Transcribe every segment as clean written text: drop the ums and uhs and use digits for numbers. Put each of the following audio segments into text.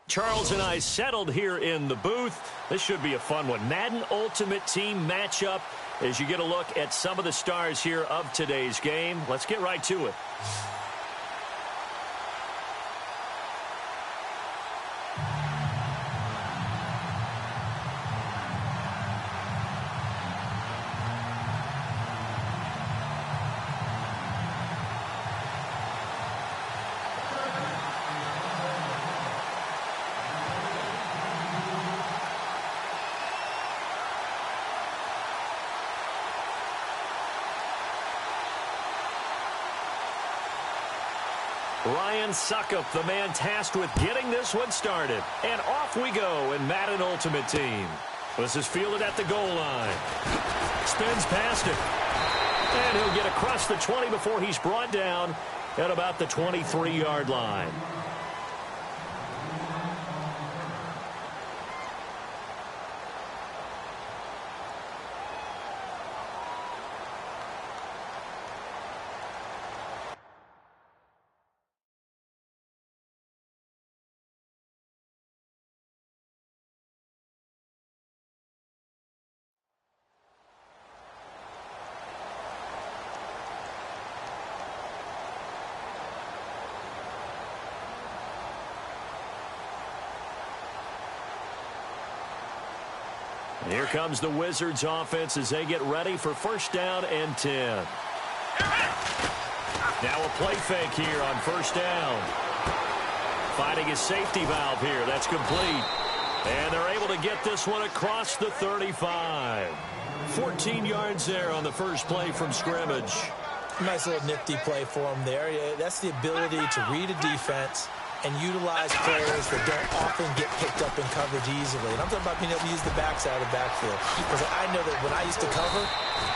Charles and I settled here in the booth. This should be a fun one. Madden Ultimate Team matchup as you get a look at some of the stars here of today's game. Let's get right to it. Ryan Suckup, the man tasked with getting this one started. And off we go in Madden Ultimate Team. This is fielded at the goal line. Spins past it. And he'll get across the 20 before he's brought down at about the 23-yard line. Here comes the Wizards offense as they get ready for first down and 10. Now a play fake here on first down. Finding his safety valve here. That's complete. And they're able to get this one across the 35. 14 yards there on the first play from scrimmage. Nice little nifty play for him there. That's the ability to read a defense and utilize players that don't often get picked up in coverage easily. And I'm talking about being able to use the backside of the backfield. Because I know that when I used to cover,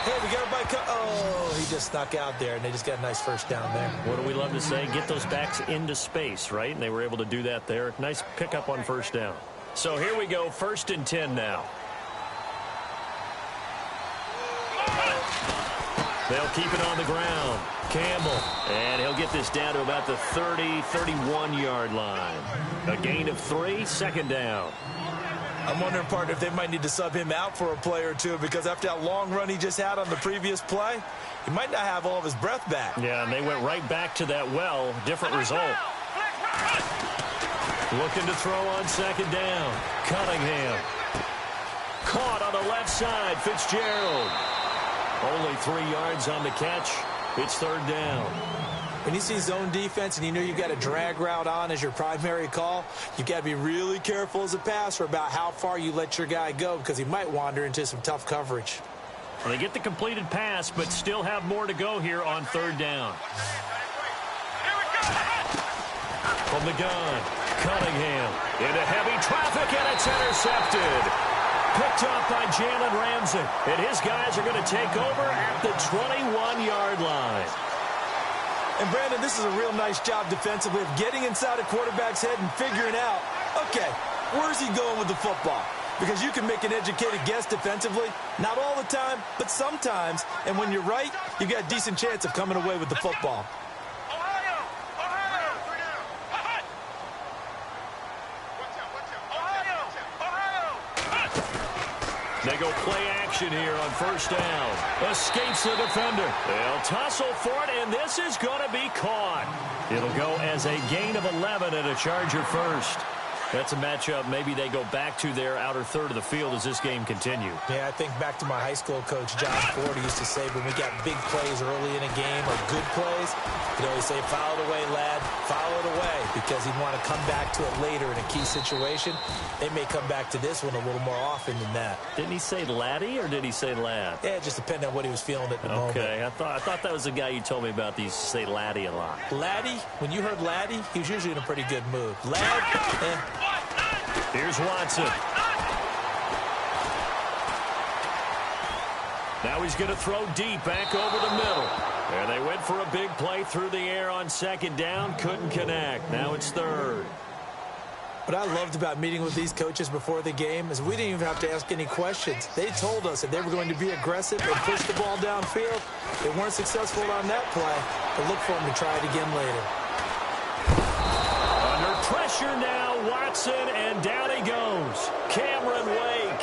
hey, we got everybody oh, he just snuck out there, and they just got a nice first down there. What do we love to say? Get those backs into space, right? And they were able to do that there. Nice pickup on first down. So here we go, first and 10 now. They'll keep it on the ground. Campbell, and he'll get this down to about the 30, 31-yard line. A gain of 3, second down. I'm wondering, partner, if they might need to sub him out for a play or two, because after that long run he just had on the previous play, he might not have all of his breath back. Yeah, and they went right back to that well. Different result. Looking to throw on second down. Cunningham. Caught on the left side. Fitzgerald. Only 3 yards on the catch. It's third down. When you see zone defense and you know you've got a drag route on as your primary call, you've got to be really careful as a passer about how far you let your guy go, because he might wander into some tough coverage. Well, they get the completed pass, but still have more to go here on third down. From the gun, Cunningham into heavy traffic, and it's intercepted. Picked off by Jalen Ramsey. And his guys are going to take over at the 21-yard line. And, Brandon, this is a real nice job defensively of getting inside a quarterback's head and figuring out, okay, where's he going with the football? Because you can make an educated guess defensively. Not all the time, but sometimes. And when you're right, you've got a decent chance of coming away with the football. They go play action here on first down. Escapes the defender. They'll tussle for it, and this is going to be caught. It'll go as a gain of 11 and a Charger first. That's a matchup maybe they go back to their outer third of the field as this game continues. Yeah, I think back to my high school coach, John Ford, used to say when we got big plays early in a game or good plays, he'd always say, foul it away, lad, foul it away, because he'd want to come back to it later in a key situation. They may come back to this one a little more often than that. Didn't he say laddie or did he say lad? Yeah, it just depended on what he was feeling at the moment. Okay, I thought that was the guy you told me about that used to say laddie a lot. Laddie, when you heard laddie, he was usually in a pretty good mood. Lad, Here's Watson. Now he's going to throw deep back over the middle. And they went for a big play through the air on second down. Couldn't connect. Now it's third. What I loved about meeting with these coaches before the game is we didn't even have to ask any questions. They told us that they were going to be aggressive and push the ball downfield. They weren't successful on that play, but look for them to try it again later. Under pressure. pressure now, Watson, and down he goes. Cameron Wake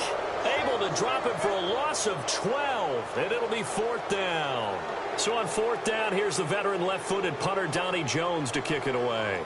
able to drop it for a loss of 12, and it'll be 4th down. So on 4th down, here's the veteran left-footed punter Donnie Jones to kick it away.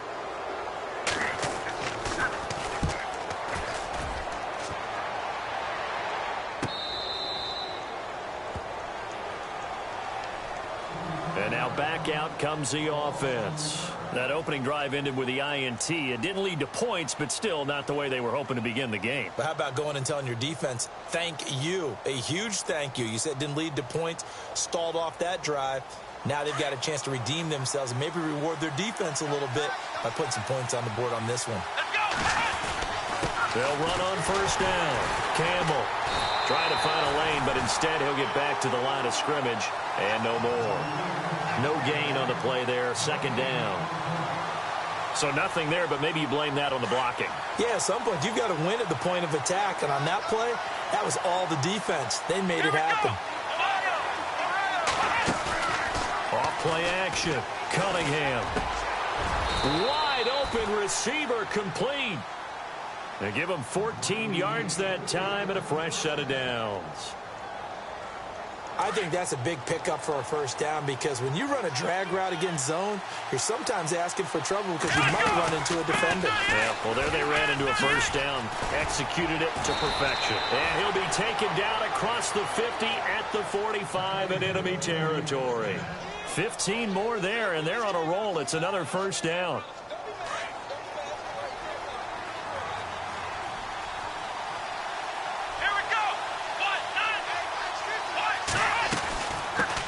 And now back out comes the offense. That opening drive ended with the INT. It didn't lead to points, but still not the way they were hoping to begin the game. But how about going and telling your defense, thank you, a huge thank you. You said it didn't lead to points, stalled off that drive. Now they've got a chance to redeem themselves and maybe reward their defense a little bit by putting some points on the board on this one. They'll run on 1st down. Campbell trying to find a lane, but instead he'll get back to the line of scrimmage and no more. No gain on the play there, 2nd down. So nothing there, but maybe you blame that on the blocking. Yeah, at some point you've got to win at the point of attack, and on that play, that was all the defense. They made it happen. Off play action. Cunningham. Wide open receiver complete. They give him 14 yards that time and a fresh set of downs. I think that's a big pickup for a 1st down because when you run a drag route against zone, you're sometimes asking for trouble because you might run into a defender. Yeah, well, there they ran into a 1st down. Executed it to perfection. And he'll be taken down across the 50 at the 45 in enemy territory. 15 more there, and they're on a roll. It's another 1st down.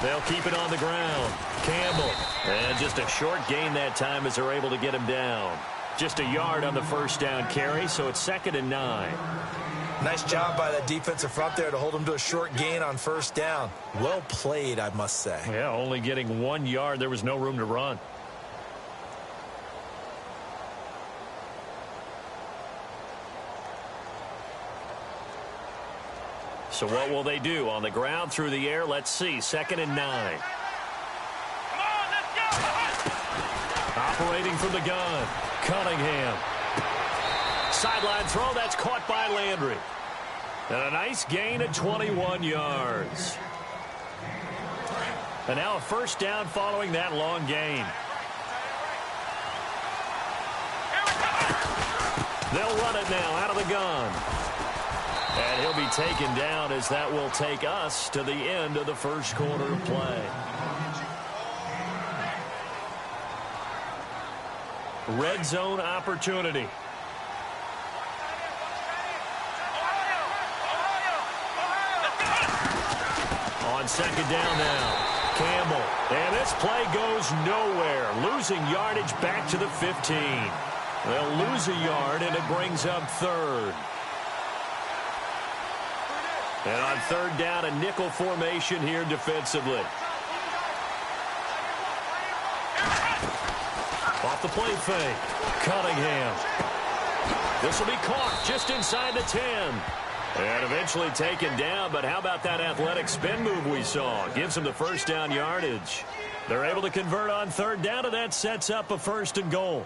They'll keep it on the ground. Campbell. And just a short gain that time as they're able to get him down. Just a yard on the 1st down carry, so it's 2nd and 9. Nice job by that defensive front there to hold him to a short gain on 1st down. Well played, I must say. Yeah, only getting 1 yard. There was no room to run. So what will they do? On the ground, through the air, let's see. 2nd and 9. Come on, let's go. Operating from the gun. Cunningham. Sideline throw, that's caught by Landry. And a nice gain at 21 yards. And now a 1st down following that long gain. They'll run it now out of the gun. And he'll be taken down as that will take us to the end of the 1st quarter of play. Red zone opportunity. On 2nd down now. Campbell. And this play goes nowhere. Losing yardage back to the 15. They'll lose a yard, and it brings up 3rd. And on 3rd down, a nickel formation here defensively. Off the play fake. Cunningham. This will be caught just inside the 10. And eventually taken down, but how about that athletic spin move we saw? Gives them the 1st down yardage. They're able to convert on 3rd down, and that sets up a 1st and goal.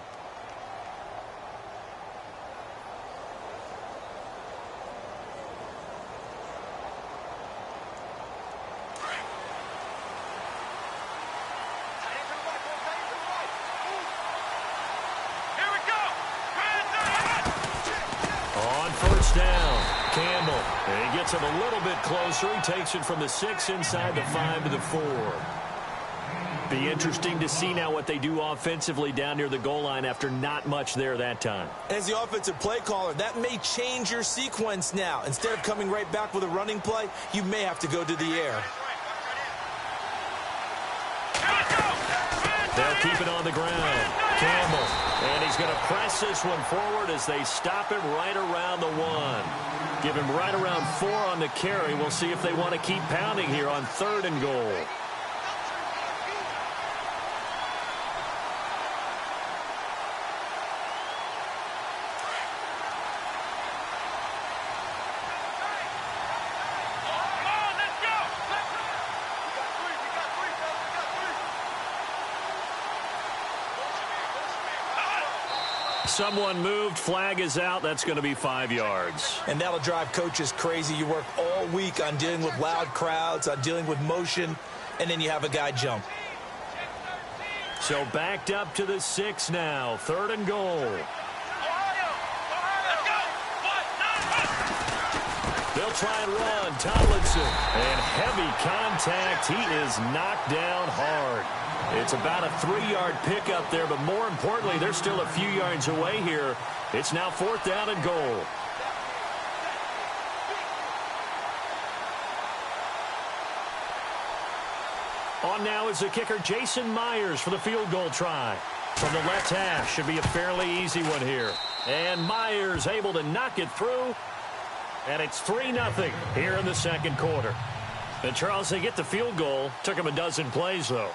Down. Campbell. And he gets him a little bit closer. He takes it from the 6 inside the 5 to the 4. Be interesting to see now what they do offensively down near the goal line after not much there that time. As the offensive play caller, that may change your sequence now. Instead of coming right back with a running play, you may have to go to the air. They'll keep it on the ground. Campbell. And he's going to press this one forward as they stop him right around the 1. Give him right around 4 on the carry. We'll see if they want to keep pounding here on 3rd and goal. Someone moved. Flag is out. That's going to be 5 yards. And that'll drive coaches crazy. You work all week on dealing with loud crowds, on dealing with motion, and then you have a guy jump. So backed up to the 6 now. 3rd and goal. They'll try and run. Tomlinson. And heavy contact. He is knocked down hard. It's about a 3-yard pickup there, but more importantly, they're still a few yards away here. It's now 4th down and goal. On now is the kicker, Jason Myers, for the field goal try. From the left hash, should be a fairly easy one here. And Myers able to knock it through. And it's 3-0 here in the 2nd quarter. And Charles, they get the field goal. Took them a dozen plays, though.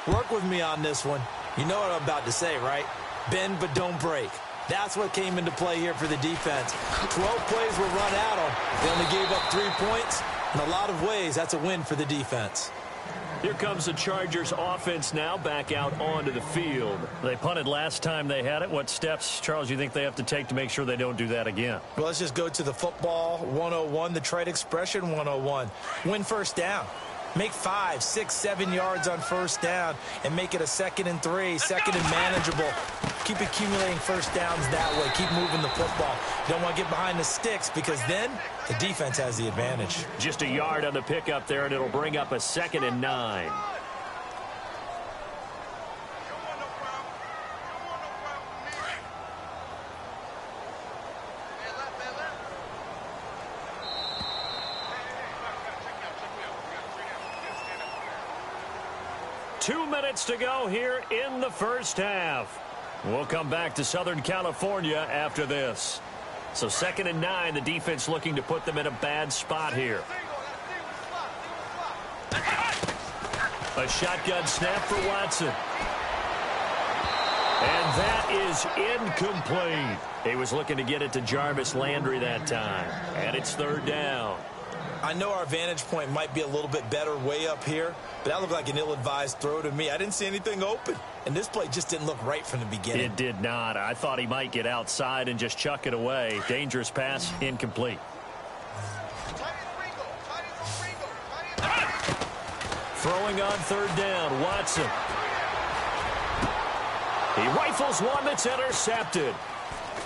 Work with me on this one. You know what I'm about to say, right? Bend but don't break. That's what came into play here for the defense. 12 plays were run at them. They only gave up 3 points. In a lot of ways, that's a win for the defense. Here comes the Chargers offense now back out onto the field. They punted last time they had it. What steps, Charles, you think they have to take to make sure they don't do that again? Well, let's just go to the football 101, the trade expression 101. Win first down. Make 5, 6, 7 yards on first down and make it a 2nd and 3, 2nd and manageable. Keep accumulating first downs that way. Keep moving the football. You don't want to get behind the sticks because then the defense has the advantage. Just a yard on the pickup there, and it'll bring up a 2nd and 9. Two minutes to go here in the first half. We'll come back to Southern California after this. So 2nd and 9, the defense looking to put them in a bad spot here. A shotgun snap for Watson. And that is incomplete. He was looking to get it to Jarvis Landry that time. And it's 3rd down. I know our vantage point might be a little bit better way up here, but that looked like an ill-advised throw to me. I didn't see anything open, and this play just didn't look right from the beginning. It did not. I thought he might get outside and just chuck it away. Dangerous pass, incomplete. Throwing on 3rd down, Watson. He rifles one that's intercepted.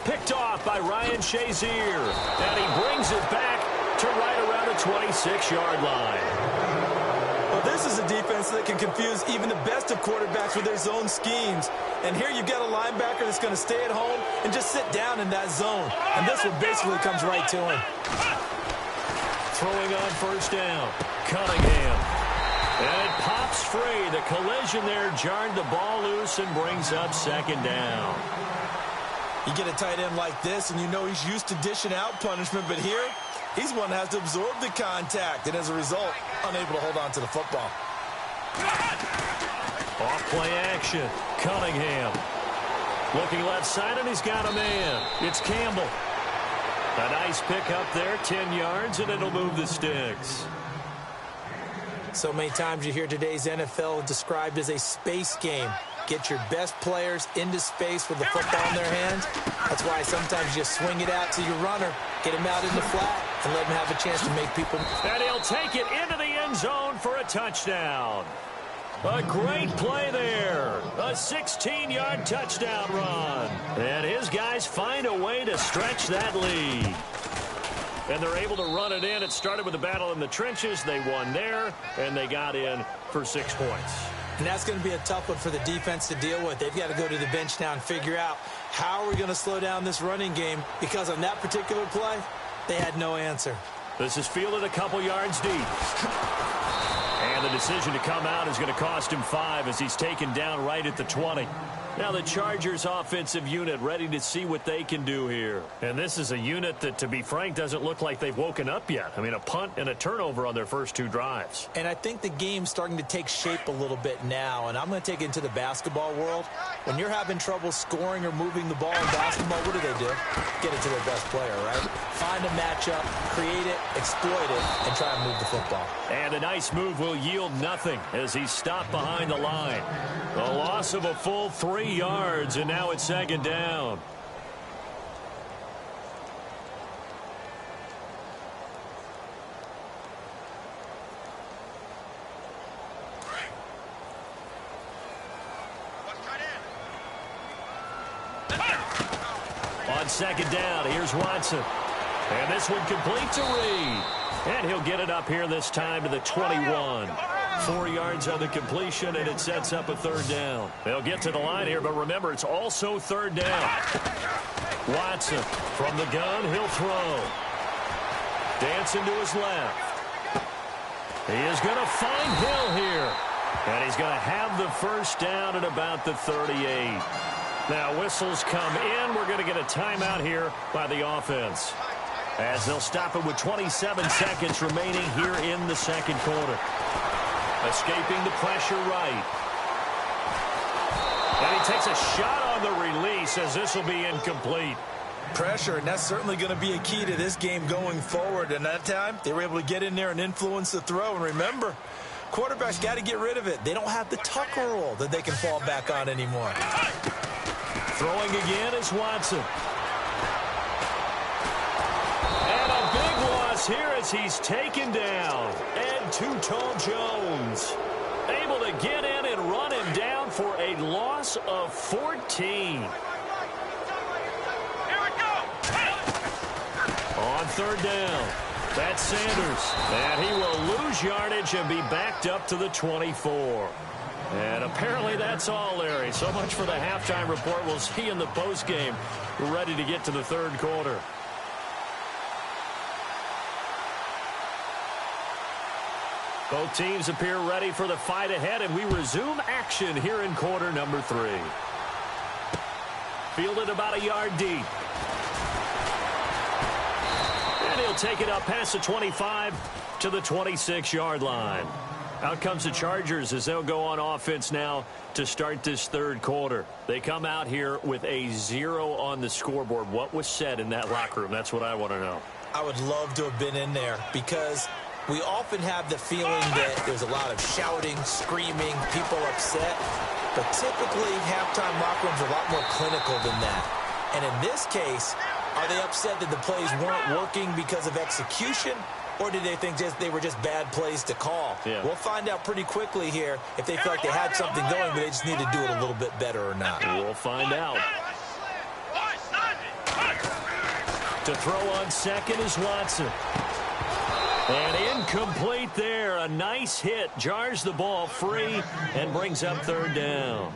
Picked off by Ryan Shazier, and he brings it back to right around the 26-yard line. Well, this is a defense that can confuse even the best of quarterbacks with their zone schemes. And here you've got a linebacker that's going to stay at home and just sit down in that zone. And this one basically comes right to him. Throwing on 1st down, Cunningham. And it pops free. The collision there jarred the ball loose and brings up 2nd down. You get a tight end like this, and you know he's used to dishing out punishment, but here, he's one that has to absorb the contact, and as a result, unable to hold on to the football. Off play action. Cunningham. Looking left side, and he's got a man. It's Campbell. A nice pick up there, 10 yards, and it'll move the sticks. So many times you hear today's NFL described as a space game. Get your best players into space with the football in their hands. That's why sometimes you swing it out to your runner, get him out in the flat, and let him have a chance to make people. And he'll take it into the end zone for a touchdown. A great play there. A 16-yard touchdown run. And his guys find a way to stretch that lead. And they're able to run it in. It started with a battle in the trenches. They won there, and they got in for 6 points. And that's going to be a tough one for the defense to deal with. They've got to go to the bench now and figure out how are we going to slow down this running game, because on that particular play, they had no answer. This is fielded a couple yards deep. And the decision to come out is going to cost him 5 as he's taken down right at the 20. Now the Chargers offensive unit ready to see what they can do here. And this is a unit that, to be frank, doesn't look like they've woken up yet. I mean, a punt and a turnover on their first 2 drives. And I think the game's starting to take shape a little bit now. And I'm going to take it into the basketball world. When you're having trouble scoring or moving the ball in basketball, what do? Get it to their best player, right? Find a matchup, create it, exploit it, and try and move the football. And a nice move will yield nothing as he's stopped behind the line. A loss of a full 3 yards, and now it's 2nd down. On second down, here's Watson. And this one complete to Reed. And he'll get it up here this time to the 21. 4 yards on the completion, and it sets up a third down. They'll get to the line here, but remember, it's also third down. Watson from the gun, he'll throw. Dancing to his left. He is going to find Hill here. And he's going to have the first down at about the 38. Now, whistles come in. We're going to get a timeout here by the offense, as they'll stop it with 27 seconds remaining here in the second quarter. Escaping the pressure right. And he takes a shot on the release, as this will be incomplete. Pressure, and that's certainly going to be a key to this game going forward. And that time, they were able to get in there and influence the throw. And remember, quarterbacks got to get rid of it. They don't have the Tucker rule that they can fall back on anymore. Throwing again is Watson. And a big loss here as he's taken down. And Too-Tall Jones able to get in and run him down for a loss of 14. On third down, that's Sanders. And he will lose yardage and be backed up to the 24. And apparently that's all, Larry. So much for the halftime report. We'll see you in the postgame. We're ready to get to the third quarter. Both teams appear ready for the fight ahead, and we resume action here in quarter number 3. Fielded about a yard deep. And he'll take it up past the 25 to the 26-yard line. Out comes the Chargers as they'll go on offense now to start this third quarter. They come out here with a 0 on the scoreboard. What was said in that locker room? That's what I want to know. I would love to have been in there, because we often have the feeling that there's a lot of shouting, screaming, people upset. But typically, halftime locker rooms are a lot more clinical than that. And in this case, are they upset that the plays weren't working because of execution? Or did they think they were just bad plays to call? Yeah. We'll find out pretty quickly here if they feel like they had something going, but they just need to do it a little bit better or not. We'll find out. To throw on second is Watson. And incomplete there. A nice hit. Jars the ball free and brings up third down.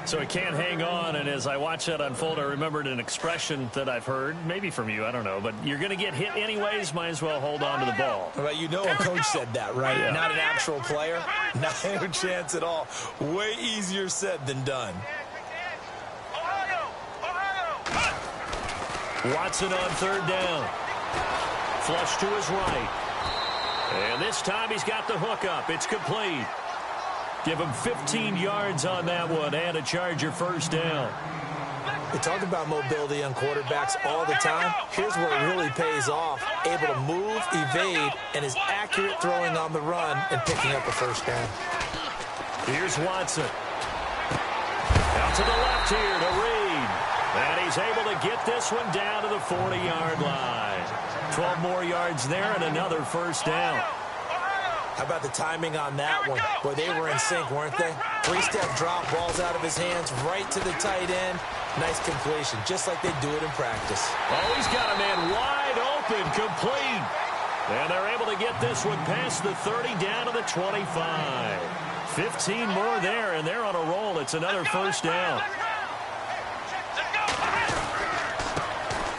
So he can't hang on, and as I watch that unfold, I remembered an expression that I've heard, maybe from you, I don't know, but you're going to get hit anyways, might as well hold on to the ball. Well, you know a coach said that, right? Yeah. Not an actual player. Not a chance at all. Way easier said than done. Watson on third down. Flush to his right. And this time he's got the hook up. It's complete. Give him 15 yards on that one and a Charger first down. We talk about mobility on quarterbacks all the time. Here's where it really pays off. Able to move, evade, and is accurate throwing on the run and picking up a first down. Here's Watson. Out to the left here to Reed. And he's able to get this one down to the 40-yard line. 12 more yards there and another first down. How about the timing on that one? Boy, they were in sync, weren't they? 3-step drop, balls out of his hands, right to the tight end. Nice completion, just like they do it in practice. Oh, he's got a man wide open, complete. And they're able to get this one past the 30 down to the 25. 15 more there, and they're on a roll. It's another first down.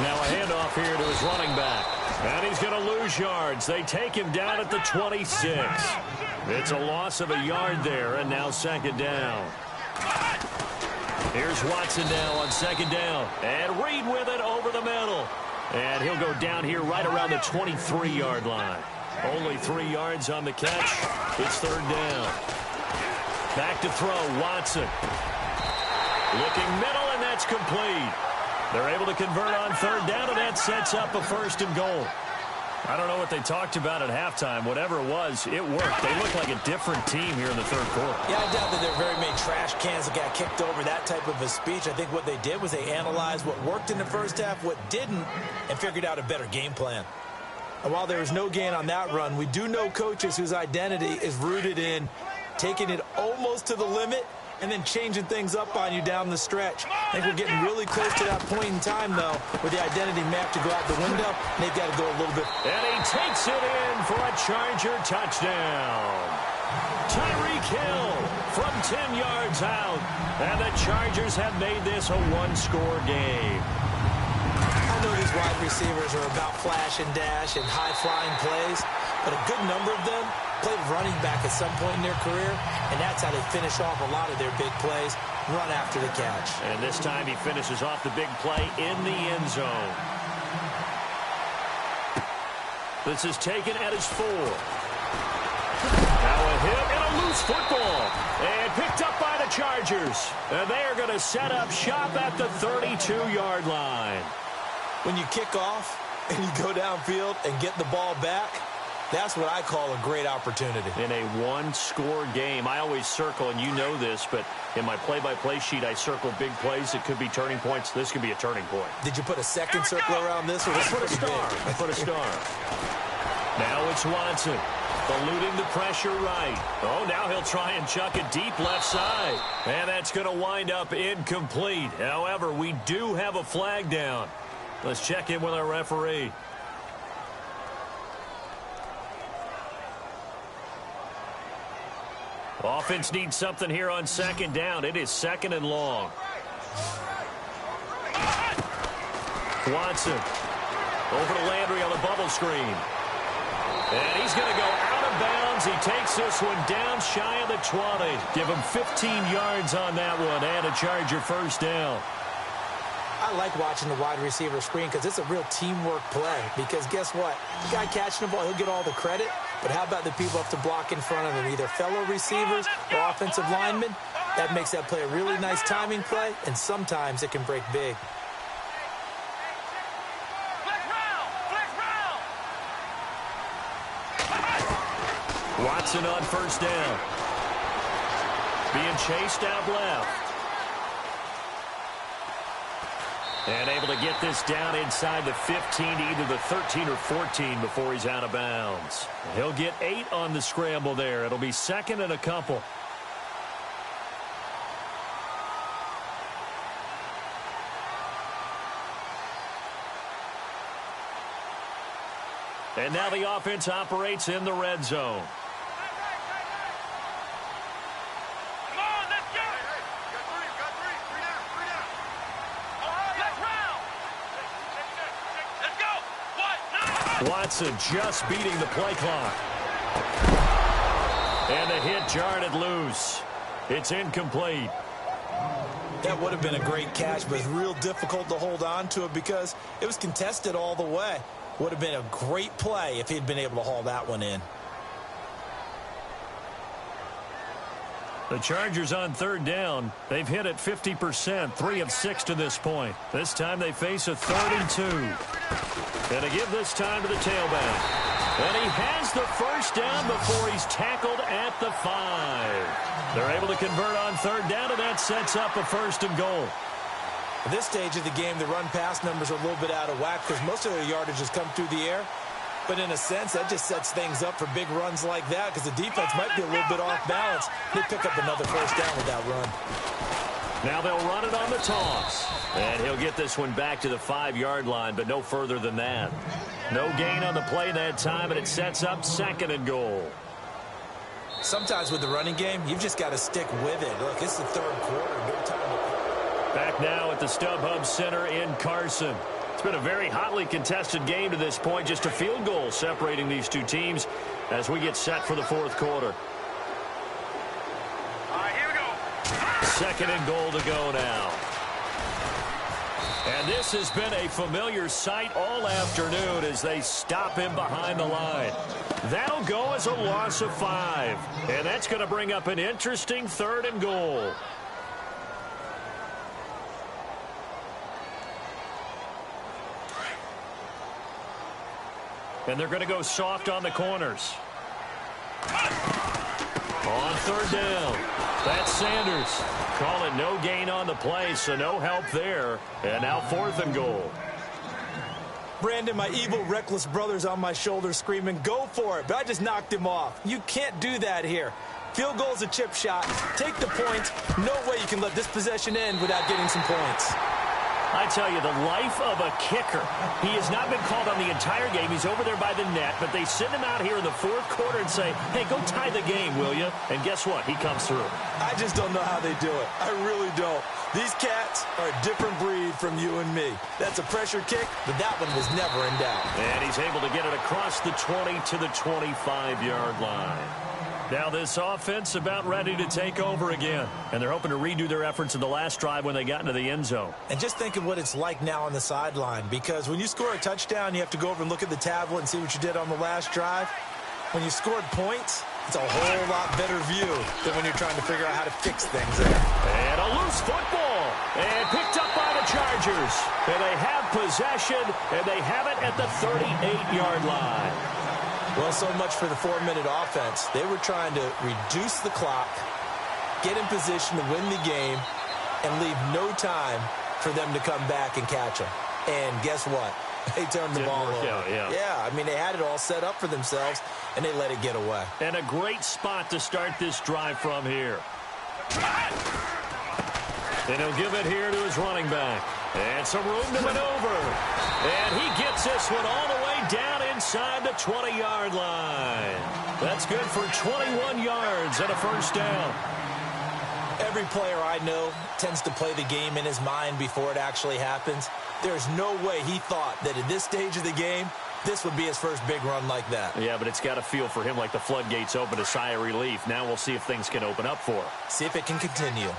Now a handoff here to his running back. And he's going to lose yards. They take him down at the 26. It's a loss of a yard there, and now second down. Here's Watson now on second down. And Reed with it over the middle. And he'll go down here right around the 23-yard line. Only 3 yards on the catch. It's third down. Back to throw, Watson. Looking middle, and that's complete. They're able to convert on third down, and that sets up a first and goal. I don't know what they talked about at halftime. Whatever it was, it worked. They look like a different team here in the third quarter. Yeah, I doubt that there are very many trash cans that got kicked over, that type of a speech. I think what they did was they analyzed what worked in the first half, what didn't, and figured out a better game plan. And while there was no gain on that run, we do know coaches whose identity is rooted in taking it almost to the limit and then changing things up on you down the stretch. I think we're getting really close to that point in time, though, where the identity map to go out the window, and they've got to go a little bit. And he takes it in for a Charger touchdown. Tyreek Hill from 10 yards out, and the Chargers have made this a one-score game. I know these wide receivers are about flash and dash and high-flying plays, but a good number of them played running back at some point in their career, and that's how they finish off a lot of their big plays, run after the catch. And this time he finishes off the big play in the end zone. This is taken at his 4. Now a hit and a loose football. And picked up by the Chargers. And they are going to set up shop at the 32-yard line. When you kick off and you go downfield and get the ball back, that's what I call a great opportunity. In a one-score game, I always circle, and you know this, but in my play-by-play sheet, I circle big plays that could be turning points. This could be a turning point. Did you put a second circle around this? Or I put a star. I put a star. Now it's Watson. Eluding the pressure right. Oh, now he'll try and chuck it deep left side. And that's going to wind up incomplete. However, we do have a flag down. Let's check in with our referee. Offense needs something here on second down. It is second and long. Watson over to Landry on the bubble screen. And he's going to go out of bounds. He takes this one down shy of the 20. Give him 15 yards on that one and a Charger first down. I like watching the wide receiver screen because it's a real teamwork play. Because guess what? The guy catching the ball, he'll get all the credit. But how about the people up to block in front of him, either fellow receivers or offensive linemen? That makes that play a really nice timing play, and sometimes it can break big. Watson on first down. Being chased out left. And able to get this down inside the 15 to either the 13 or 14 before he's out of bounds. He'll get 8 on the scramble there. It'll be second and a couple. And now the offense operates in the red zone. Watson just beating the play clock. And the hit jarred it loose. It's incomplete. That would have been a great catch, but it's real difficult to hold on to it because it was contested all the way. Would have been a great play if he'd been able to haul that one in. The Chargers on third down. They've hit it 50%, 3 of 6 to this point. This time they face a 3rd and 2. And to give this time to the tailback. And he has the first down before he's tackled at the 5. They're able to convert on third down, and that sets up a 1st and goal. At this stage of the game, the run-pass numbers are a little bit out of whack because most of their yardage has come through the air. But in a sense, that just sets things up for big runs like that because the defense might be a little bit off balance. They pick up another first down with that run. Now they'll run it on the toss. And he'll get this one back to the 5-yard line, but no further than that. No gain on the play that time, and it sets up 2nd and goal. Sometimes with the running game, you've just got to stick with it. Look, it's the 3rd quarter. No time to... Back now at the StubHub Center in Carson. It's been a very hotly contested game to this point. Just a field goal separating these two teams as we get set for the 4th quarter. All right, here we go. 2nd and goal to go now. And this has been a familiar sight all afternoon as they stop him behind the line. That'll go as a loss of 5. And that's going to bring up an interesting 3rd and goal. And they're going to go soft on the corners. On third down, that's Sanders. Call it no gain on the play, so no help there. And now 4th and goal. Brandon, my evil, reckless brother's on my shoulder screaming, go for it. But I just knocked him off. You can't do that here. Field goal is a chip shot. Take the point. No way you can let this possession end without getting some points. I tell you, the life of a kicker. He has not been called on the entire game. He's over there by the net, but they send him out here in the fourth quarter and say, hey, go tie the game, will you? And guess what? He comes through. I just don't know how they do it. I really don't. These cats are a different breed from you and me. That's a pressure kick, but that one was never in doubt. And he's able to get it across the 20 to the 25-yard line. Now this offense about ready to take over again. And they're hoping to redo their efforts in the last drive when they got into the end zone. And just think of what it's like now on the sideline. Because when you score a touchdown, you have to go over and look at the tablet and see what you did on the last drive. When you scored points, it's a whole lot better view than when you're trying to figure out how to fix things there. And a loose football. And picked up by the Chargers. And they have possession, and they have it at the 38-yard line. Well, so much for the 4-minute offense. They were trying to reduce the clock, get in position to win the game, and leave no time for them to come back and catch them. And guess what? They turned the ball over. Yeah, I mean, they had it all set up for themselves, and they let it get away. And a great spot to start this drive from here. And he'll give it here to his running back. And some room to maneuver. And he gets this one all the way down inside the 20-yard line. That's good for 21 yards and a first down. Every player I know tends to play the game in his mind before it actually happens. There's no way he thought that at this stage of the game, this would be his first big run like that. Yeah, but it's got to feel for him like the floodgates open, a sigh of relief. Now we'll see if things can open up for him. See if it can continue.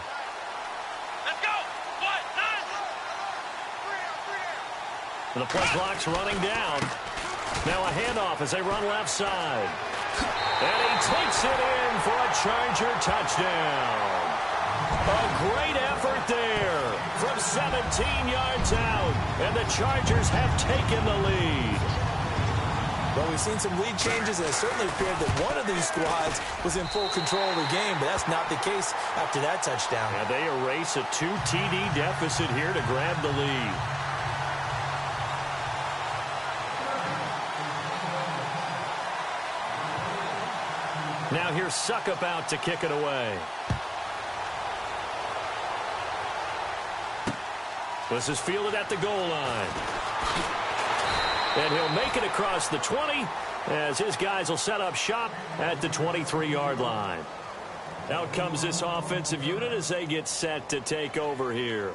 And the play clock's running down. Now a handoff as they run left side. And he takes it in for a Charger touchdown. A great effort there from 17 yards out. And the Chargers have taken the lead. Well, we've seen some lead changes, and it certainly appeared that one of these squads was in full control of the game, but that's not the case after that touchdown. And they erase a 2 TD deficit here to grab the lead. Now here's Suckup out to kick it away. This is fielded at the goal line. And he'll make it across the 20 as his guys will set up shop at the 23-yard line. Out comes this offensive unit as they get set to take over here.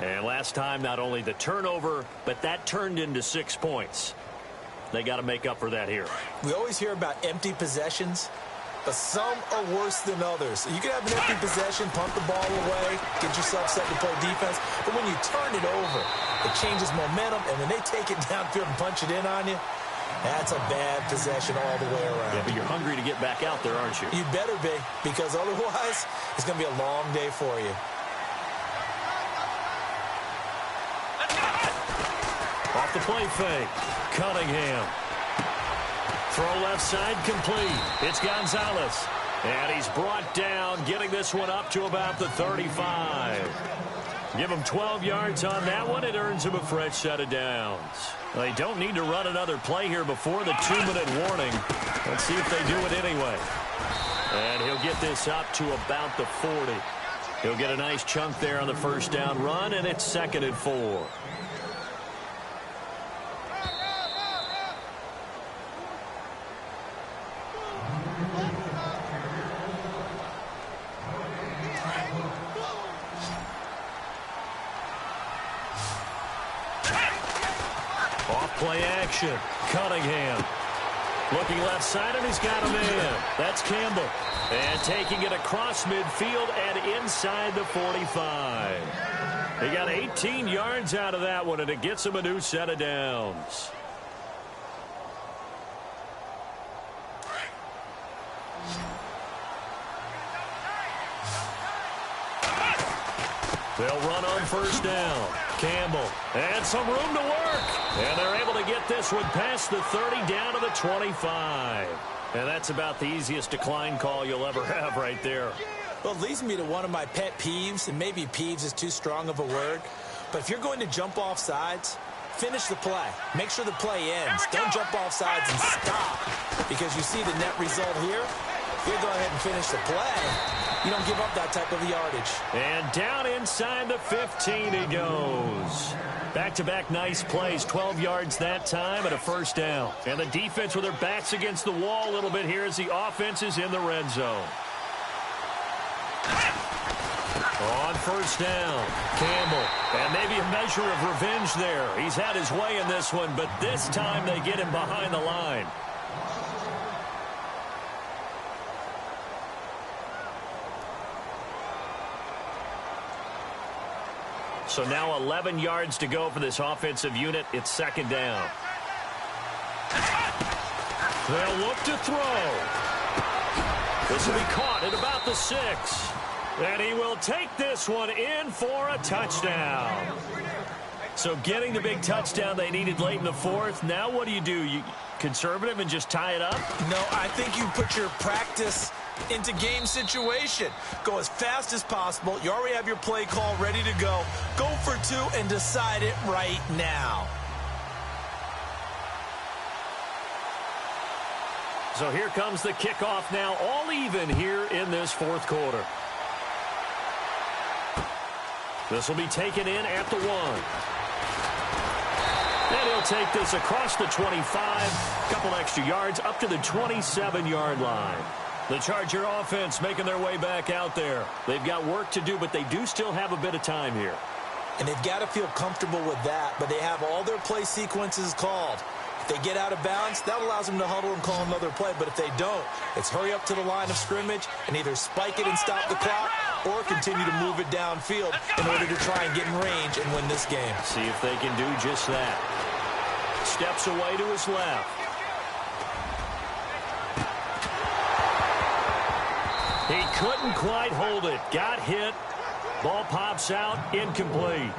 And last time, not only the turnover, but that turned into 6 points. They got to make up for that here. We always hear about empty possessions, but some are worse than others. You can have an empty possession, punt the ball away, get yourself set to play defense, but when you turn it over, it changes momentum, and when they take it downfield and punch it in on you, that's a bad possession all the way around. Yeah, but you're hungry to get back out there, aren't you? You better be, because otherwise, it's going to be a long day for you. Off the play fake. Cunningham. Throw left side complete. It's Gonzalez. And he's brought down, getting this one up to about the 35. Give him 12 yards on that one. It earns him a fresh set of downs. They don't need to run another play here before the 2-minute warning. Let's see if they do it anyway. And he'll get this up to about the 40. He'll get a nice chunk there on the first down run, and it's 2nd and 4. Play action. Cunningham. Looking left side, and he's got a man. That's Campbell. And taking it across midfield and inside the 45. He got 18 yards out of that one, and it gets him a new set of downs. They'll run on first down. Campbell. And some room to work. And they're able to get this one past the 30 down to the 25. And that's about the easiest decline call you'll ever have right there. Well, it leads me to one of my pet peeves, and maybe peeves is too strong of a word. But if you're going to jump off sides, finish the play. Make sure the play ends. Don't jump off sides and stop. Because you see the net result here. You go ahead and finish the play. You don't give up that type of yardage. And down inside the 15 he goes. Back-to-back nice plays, 12 yards that time and a first down. And the defense with their backs against the wall a little bit here as the offense is in the red zone. On first down, Campbell. And maybe a measure of revenge there. He's had his way in this one, but this time they get him behind the line. So now 11 yards to go for this offensive unit. It's second down. They'll look to throw. This will be caught at about the 6. And he will take this one in for a touchdown. So getting the big touchdown they needed late in the fourth. Now what do? You conservative and just tie it up? No, I think you put your practice into game situation. Go as fast as possible. You already have your play call ready to go. Go for 2 and decide it right now. So here comes the kickoff now, all even here in this fourth quarter. This will be taken in at the 1. And he'll take this across the 25, couple extra yards up to the 27-yard line. The Charger offense making their way back out there. They've got work to do, but they do still have a bit of time here. And they've got to feel comfortable with that, but they have all their play sequences called. If they get out of bounds, that allows them to huddle and call another play. But if they don't, it's hurry up to the line of scrimmage and either spike it and stop the clock or continue to move it downfield in order to try and get in range and win this game. See if they can do just that. Steps away to his left. He couldn't quite hold it. Got hit. Ball pops out. Incomplete.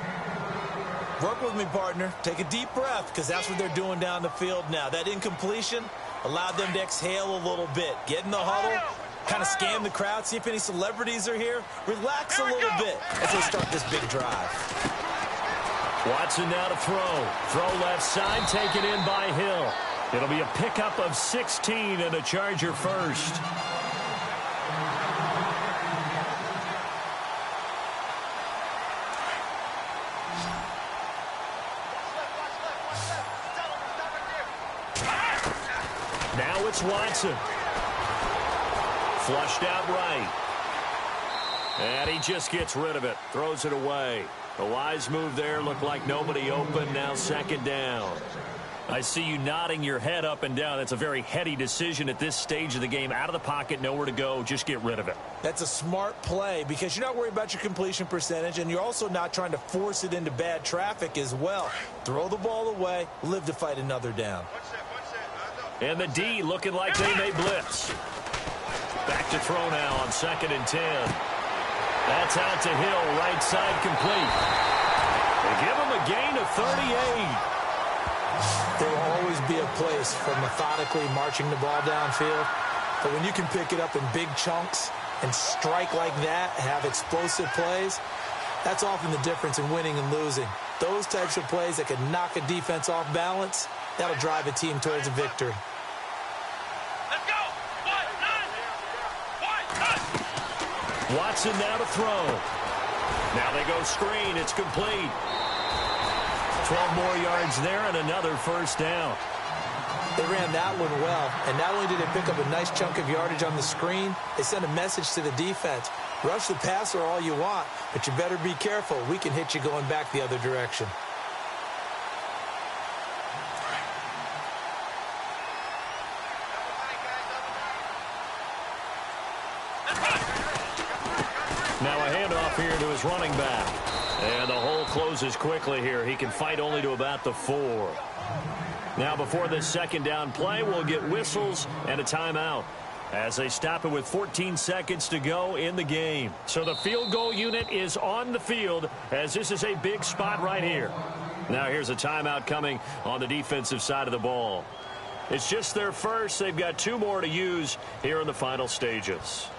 Work with me, partner. Take a deep breath, because that's what they're doing down the field now. That incompletion allowed them to exhale a little bit. Get in the huddle, kind of scan the crowd, see if any celebrities are here. Relax a little bit as they start this big drive. Watson now to throw. Throw left side, taken in by Hill. It'll be a pickup of 16 and a Charger first. Now it's Watson. Flushed out right. And he just gets rid of it. Throws it away. A wise move there. Looked like nobody open. Now second down. I see you nodding your head up and down. That's a very heady decision at this stage of the game. Out of the pocket, nowhere to go. Just get rid of it. That's a smart play because you're not worried about your completion percentage, and you're also not trying to force it into bad traffic as well. Throw the ball away. Live to fight another down. And the D looking like they may blitz. Back to throw now on 2nd and 10. That's out to Hill, right side complete. They give him a gain of 38. There will always be a place for methodically marching the ball downfield. But when you can pick it up in big chunks and strike like that, have explosive plays, that's often the difference in winning and losing. Those types of plays that can knock a defense off balance, that'll drive a team towards a victory. Let's go! Watson now to throw. Now they go screen. It's complete. 12 more yards there and another first down. They ran that one well, and not only did they pick up a nice chunk of yardage on the screen, they sent a message to the defense. Rush the passer all you want, but you better be careful. We can hit you going back the other direction. Now a handoff here to his running back. And the hole closes quickly here. He can fight only to about the 4. Now before this second down play, we'll get whistles and a timeout as they stop it with 14 seconds to go in the game. So the field goal unit is on the field as this is a big spot right here. Now here's a timeout coming on the defensive side of the ball. It's just their first. They've got 2 more to use here in the final stages.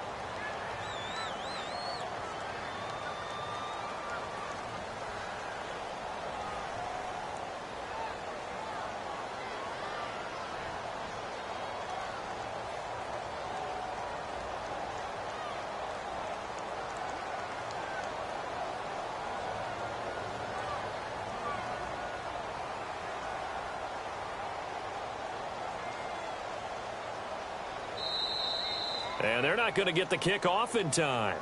And they're not going to get the kick off in time.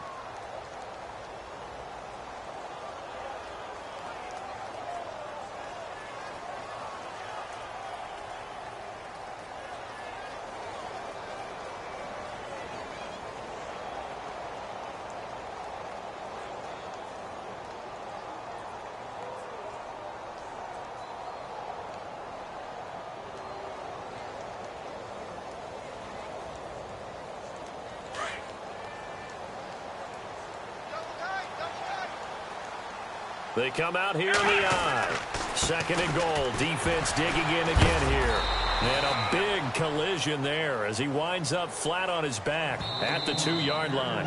They come out here in the I. Second and goal. Defense digging in again here. And a big collision there as he winds up flat on his back at the 2-yard line.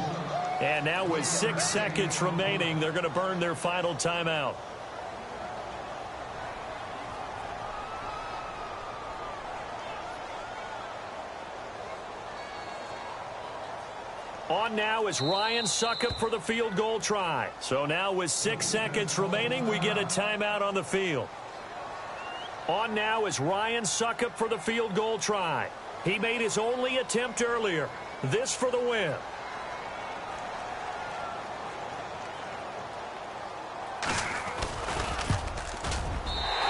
And now with 6 seconds remaining, they're going to burn their final timeout. On now is Ryan Suckup for the field goal try. So now with 6 seconds remaining, we get a timeout on the field. On now is Ryan Suckup for the field goal try. He made his only attempt earlier. This for the win.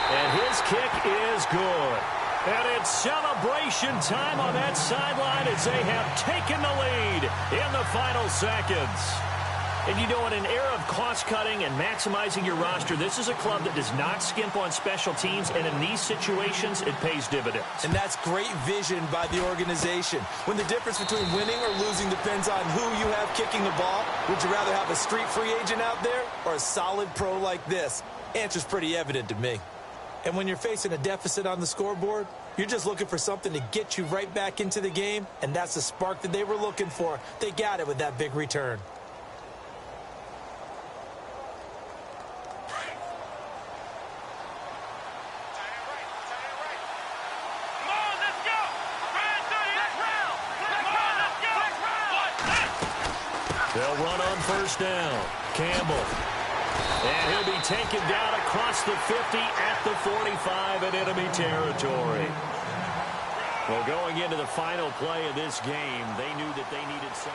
And his kick is good. And it's celebration time on that sideline as they have taken the lead in the final seconds. And you know, in an era of cost-cutting and maximizing your roster, this is a club that does not skimp on special teams, and in these situations, it pays dividends. And that's great vision by the organization. When the difference between winning or losing depends on who you have kicking the ball, would you rather have a street free agent out there or a solid pro like this? Answer's pretty evident to me. And when you're facing a deficit on the scoreboard, you're just looking for something to get you right back into the game, and that's the spark that they were looking for. They got it with that big return. They'll run on first down. Campbell. And he'll be taken down across the 50 at the 45 in enemy territory. Well, going into the final play of this game, they knew that they needed some.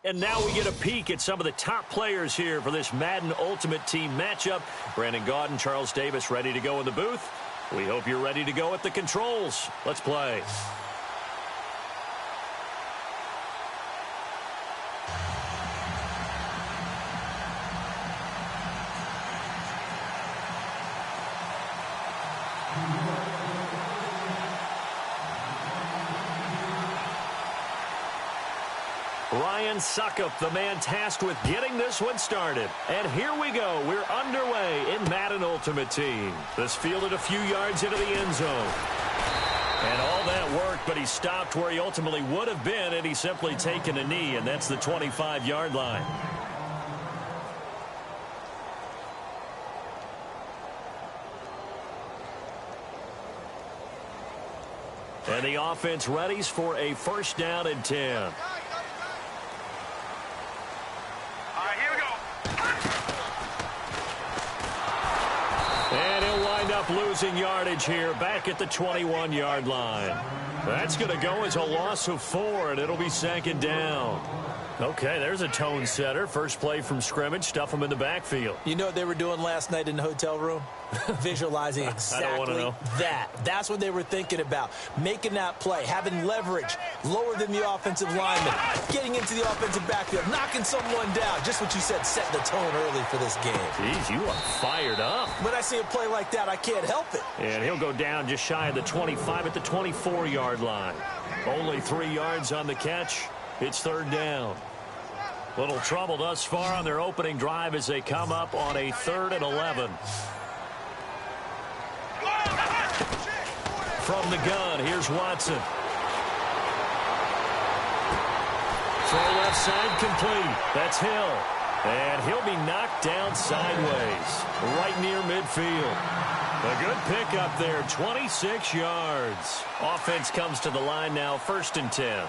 And now we get a peek at some of the top players here for this Madden Ultimate Team matchup. Brandon Gaudin, Charles Davis ready to go in the booth. We hope you're ready to go at the controls. Let's play. Ryan Suckup, the man tasked with getting this one started. And here we go. We're underway in Madden Ultimate Team. This fielded a few yards into the end zone. And all that worked, but he stopped where he ultimately would have been, and he's simply taken a knee, and that's the 25-yard line. And the offense readies for a first down and 10. And he'll wind up losing yardage here back at the 21-yard line. That's going to go as a loss of 4, and it'll be second down. Okay, there's a tone setter. First play from scrimmage, stuff them in the backfield. You know what they were doing last night in the hotel room? Visualizing exactly that. That's what they were thinking about. Making that play, having leverage, lower than the offensive lineman, getting into the offensive backfield, knocking someone down. Just what you said, set the tone early for this game. Jeez, you are fired up. When I see a play like that, I can't help it. And he'll go down just shy of the 25 at the 24-yard line. Only 3 yards on the catch. It's third down. Little trouble thus far on their opening drive as they come up on a 3rd and 11. From the gun, here's Watson. Throw left side complete. That's Hill. And he'll be knocked down sideways, right near midfield. A good pickup there, 26 yards. Offense comes to the line now, 1st and 10.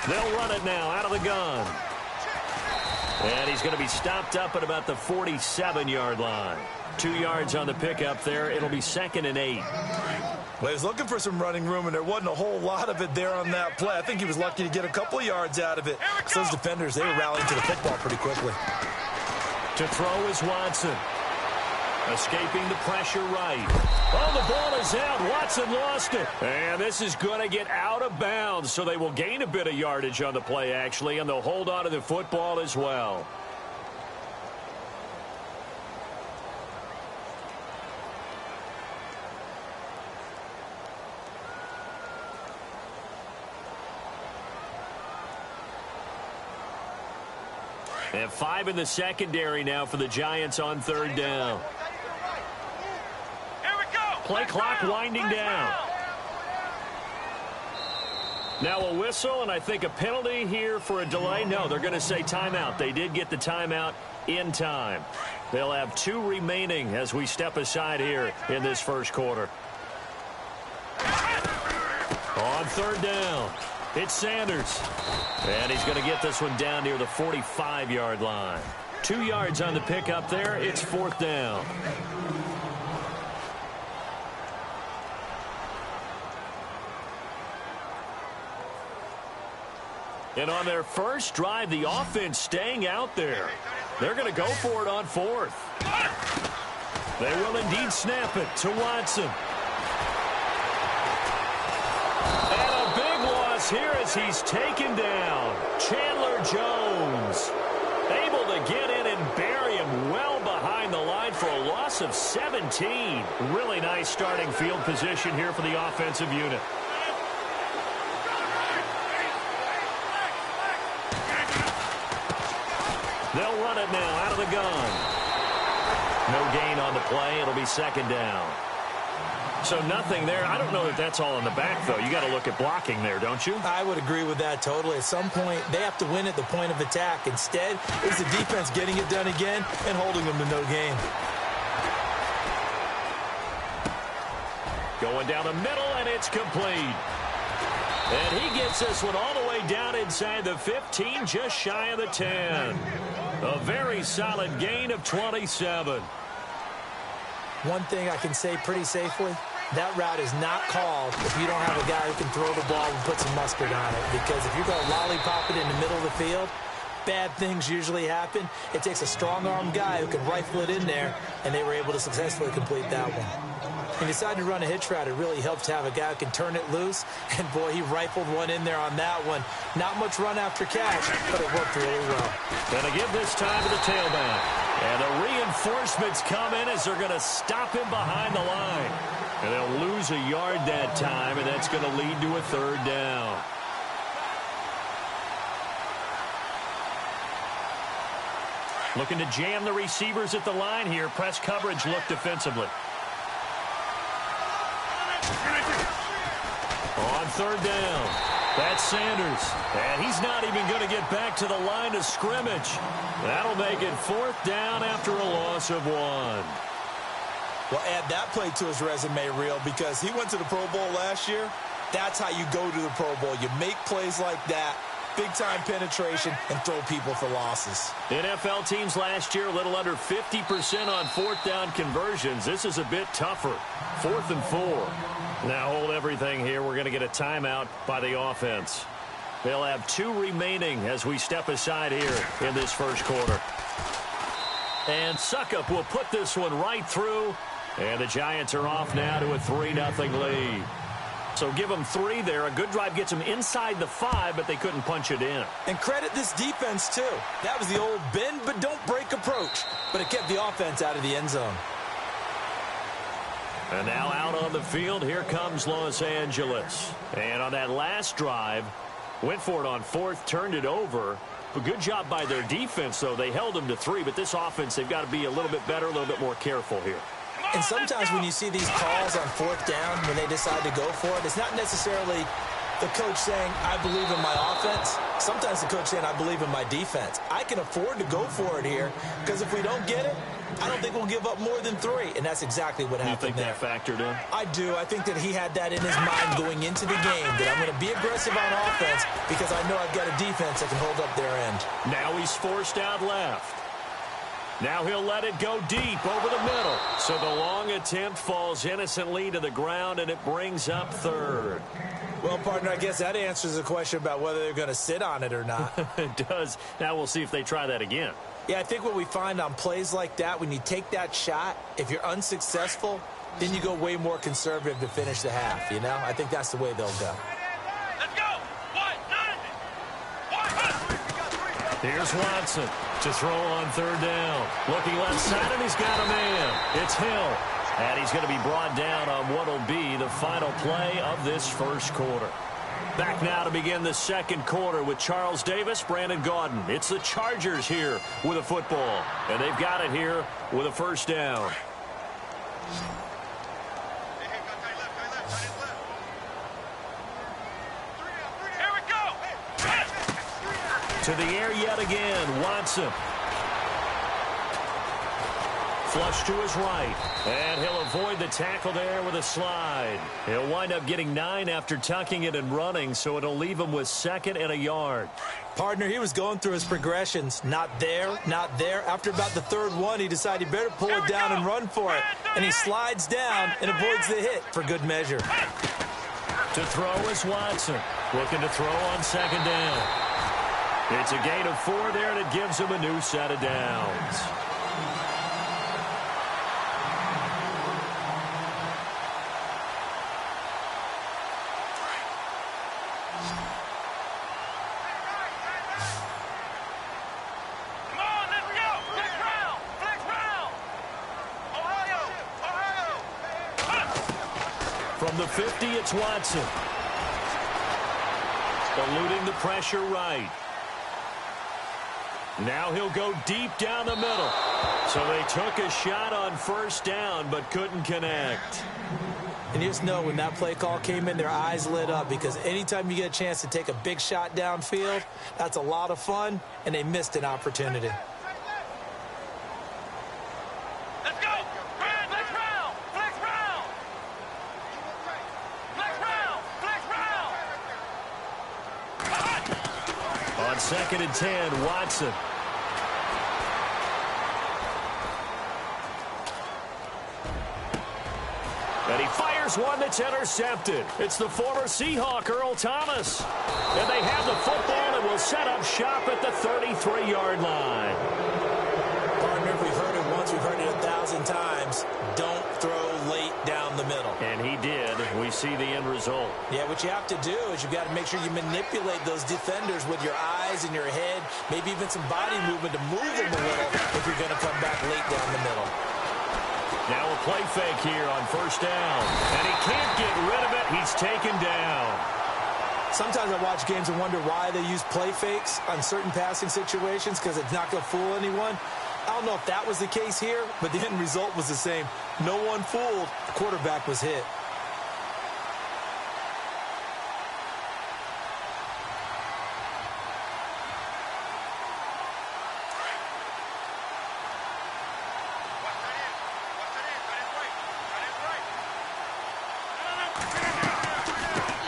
They'll run it now out of the gun. And he's going to be stopped up at about the 47-yard line. 2 yards on the pickup there. It'll be 2nd and 8. Well, he was looking for some running room, and there wasn't a whole lot of it there on that play. I think he was lucky to get a couple of yards out of it. So those defenders, they were rallying to the football pretty quickly. To throw is Watson. Escaping the pressure right. Oh, the ball is out. Watson lost it. And this is going to get out of bounds, so they will gain a bit of yardage on the play, actually, and they'll hold on to the football as well. And 5 in the secondary now for the Giants on 3rd down. Play clock winding down. Now a whistle, and I think a penalty here for a delay. No, they're going to say timeout. They did get the timeout in time. They'll have 2 remaining as we step aside here in this first quarter. On 3rd down, it's Sanders. And he's going to get this one down near the 45-yard line. 2 yards on the pickup there. It's 4th down. And on their first drive, the offense staying out there. They're going to go for it on 4th. They will indeed snap it to Watson. And a big loss here as he's taken down. Chandler Jones able to get in and bury him well behind the line for a loss of 17. Really nice starting field position here for the offensive unit. They'll run it now out of the gun. No gain on the play. It'll be 2nd down. So nothing there. I don't know if that's all in the back, though. You got to look at blocking there, don't you? I would agree with that totally. At some point, they have to win at the point of attack. Instead, it's the defense getting it done again and holding them to no gain. Going down the middle, and it's complete. And he gets this one all the way down inside the 15, just shy of the 10. A very solid gain of 27. One thing I can say pretty safely, that route is not called if you don't have a guy who can throw the ball and put some mustard on it. Because if you're going to lollipop it in the middle of the field, bad things usually happen. It takes a strong-armed guy who can rifle it in there, and they were able to successfully complete that one. He decided to run a hitch route. It really helped to have a guy who can turn it loose. And, boy, he rifled one in there on that one. Not much run after catch, but it worked really well. Going to give this time to the tailback. And the reinforcements come in as they're going to stop him behind the line. And they'll lose a yard that time, and that's going to lead to a third down. Looking to jam the receivers at the line here. Press coverage look defensively. On third down, that's Sanders. And he's not even going to get back to the line of scrimmage. That'll make it fourth down after a loss of 1. Well, add that play to his resume reel because he went to the Pro Bowl last year. That's how you go to the Pro Bowl. You make plays like that, big-time penetration, and throw people for losses. NFL teams last year, a little under 50% on fourth down conversions. This is a bit tougher. 4th and 4. Now hold everything here. We're going to get a timeout by the offense. They'll have 2 remaining as we step aside here in this first quarter. And Suckup will put this one right through. And the Giants are off now to a 3-0 lead. So give them 3 there. A good drive gets them inside the 5, but they couldn't punch it in. And credit this defense, too. That was the old bend but don't break approach. But it kept the offense out of the end zone. And now out on the field, here comes Los Angeles. And on that last drive, went for it on 4th, turned it over. A good job by their defense, though. They held them to 3, but this offense, they've got to be a little bit better, a little bit more careful here. And sometimes when you see these calls on 4th down, when they decide to go for it, it's not necessarily the coach saying, I believe in my offense. Sometimes the coach saying, I believe in my defense. I can afford to go for it here because if we don't get it, I don't think we'll give up more than 3. And that's exactly what happened there. You think that factored in? I do. I think that he had that in his mind going into the game, that I'm going to be aggressive on offense because I know I've got a defense that can hold up their end. Now he's forced out left. Now he'll let it go deep over the middle. So the long attempt falls innocently to the ground, and it brings up 3rd. Well, partner, I guess that answers the question about whether they're going to sit on it or not. It does. Now we'll see if they try that again. Yeah, I think what we find on plays like that, when you take that shot, if you're unsuccessful, then you go way more conservative to finish the half, you know? I think that's the way they'll go. Let's go. 1, 9. Here's Watson to throw on 3rd down. Looking left side, and he's got a man. It's Hill. And he's going to be brought down on what will be the final play of this first quarter. Back now to begin the second quarter with Charles Davis, Brandon Gaudin. It's the Chargers here with a football. And they've got it here with a first down. Here we go. To the air yet again, Watson. Flush to his right. And he'll avoid the tackle there with a slide. He'll wind up getting 9 after tucking it and running, so it'll leave him with 2nd and a yard. Partner, he was going through his progressions. Not there, not there. After about the 3rd one, he decided he better pull it down and run for it. And he slides down and avoids the hit for good measure. To throw is Watson. Looking to throw on 2nd down. It's a gain of 4 there, and it gives him a new set of downs. From the 50, it's Watson. Eluding the pressure right. Now he'll go deep down the middle. So they took a shot on 1st down, but couldn't connect. And you just know when that play call came in, their eyes lit up because anytime you get a chance to take a big shot downfield, that's a lot of fun, and they missed an opportunity. On 2nd and 10, Watson. And he fires one that's intercepted. It's the former Seahawk, Earl Thomas. And they have the football and will set up shop at the 33-yard line. Partner, we've heard it once, we've heard it 1,000 times. Don't throw late down the middle. And he did. We see the end result. Yeah, what you have to do is you've got to make sure you manipulate those defenders with your eyes and your head, maybe even some body movement to move them a little if you're going to come back late down the middle. Now a play fake here on first down. And he can't get rid of it. He's taken down. Sometimes I watch games and wonder why they use play fakes on certain passing situations because it's not going to fool anyone. I don't know if that was the case here, but the end result was the same. No one fooled. The quarterback was hit.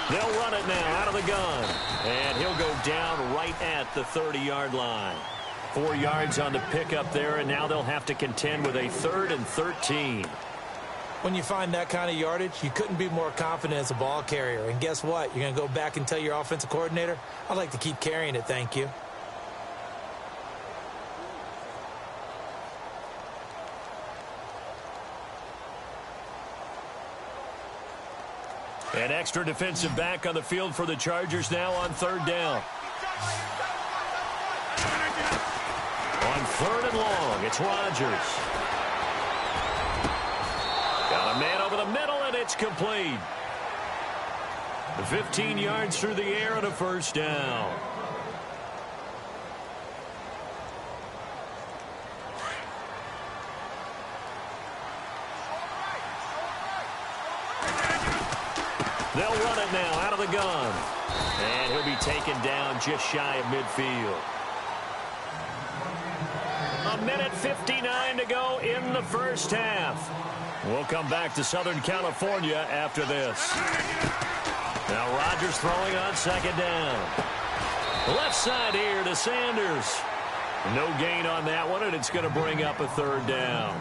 They'll run it now out of the gun. And he'll go down right at the 30-yard line. 4 yards on the pickup there, and now they'll have to contend with a 3rd and 13. When you find that kind of yardage, you couldn't be more confident as a ball carrier. And guess what? You're going to go back and tell your offensive coordinator, I'd like to keep carrying it, thank you. An extra defensive back on the field for the Chargers now on 3rd down. On 3rd and long, it's Rodgers. Got a man over the middle, and it's complete. 15 yards through the air and a first down. They'll run it now out of the gun. And he'll be taken down just shy of midfield. 1:59 to go in the first half. We'll come back to Southern California after this. Now Rodgers throwing on 2nd down. Left side here to Sanders. No gain on that one, and it's going to bring up a 3rd down.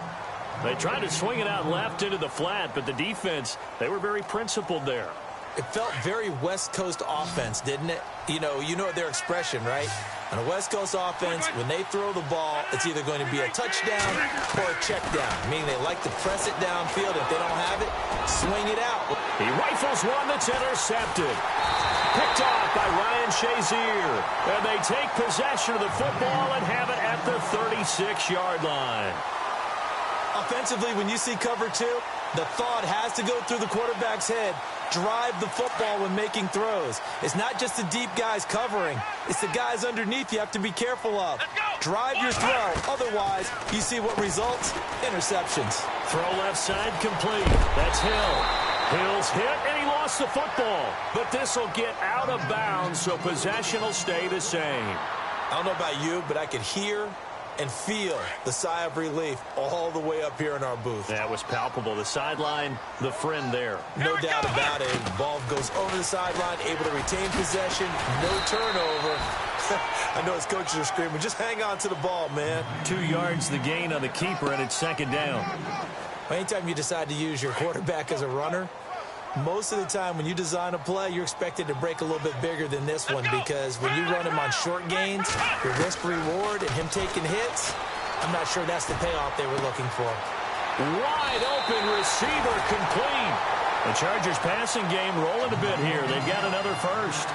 They tried to swing it out left into the flat, but the defense, they were very principled there. It felt very West Coast offense, didn't it? You know their expression, right? On a West Coast offense, when they throw the ball, it's either going to be a touchdown or a check down, meaning they like to press it downfield. If they don't have it, swing it out. He rifles one that's intercepted. Picked off by Ryan Shazier. And they take possession of the football and have it at the 36-yard line. Offensively, when you see cover 2, the thought has to go through the quarterback's head. Drive the football when making throws. It's not just the deep guys covering. It's the guys underneath you have to be careful of. Drive your throw. Otherwise, you see what results? Interceptions. Throw left side complete. That's Hill. Hill's hit, and he lost the football. But this will get out of bounds, so possession will stay the same. I don't know about you, but I could hear and feel the sigh of relief all the way up here in our booth. That was palpable. The sideline, the friend there. No doubt about it. The ball goes over the sideline, able to retain possession, no turnover. I know his coaches are screaming, just hang on to the ball, man. 2 yards the gain on the keeper, and it's 2nd down. Anytime you decide to use your quarterback as a runner, most of the time when you design a play, you're expected to break a little bit bigger than this one because when you run him on short gains, your risk-reward and him taking hits, I'm not sure that's the payoff they were looking for. Wide open receiver complete. The Chargers passing game rolling a bit here. They've got another first.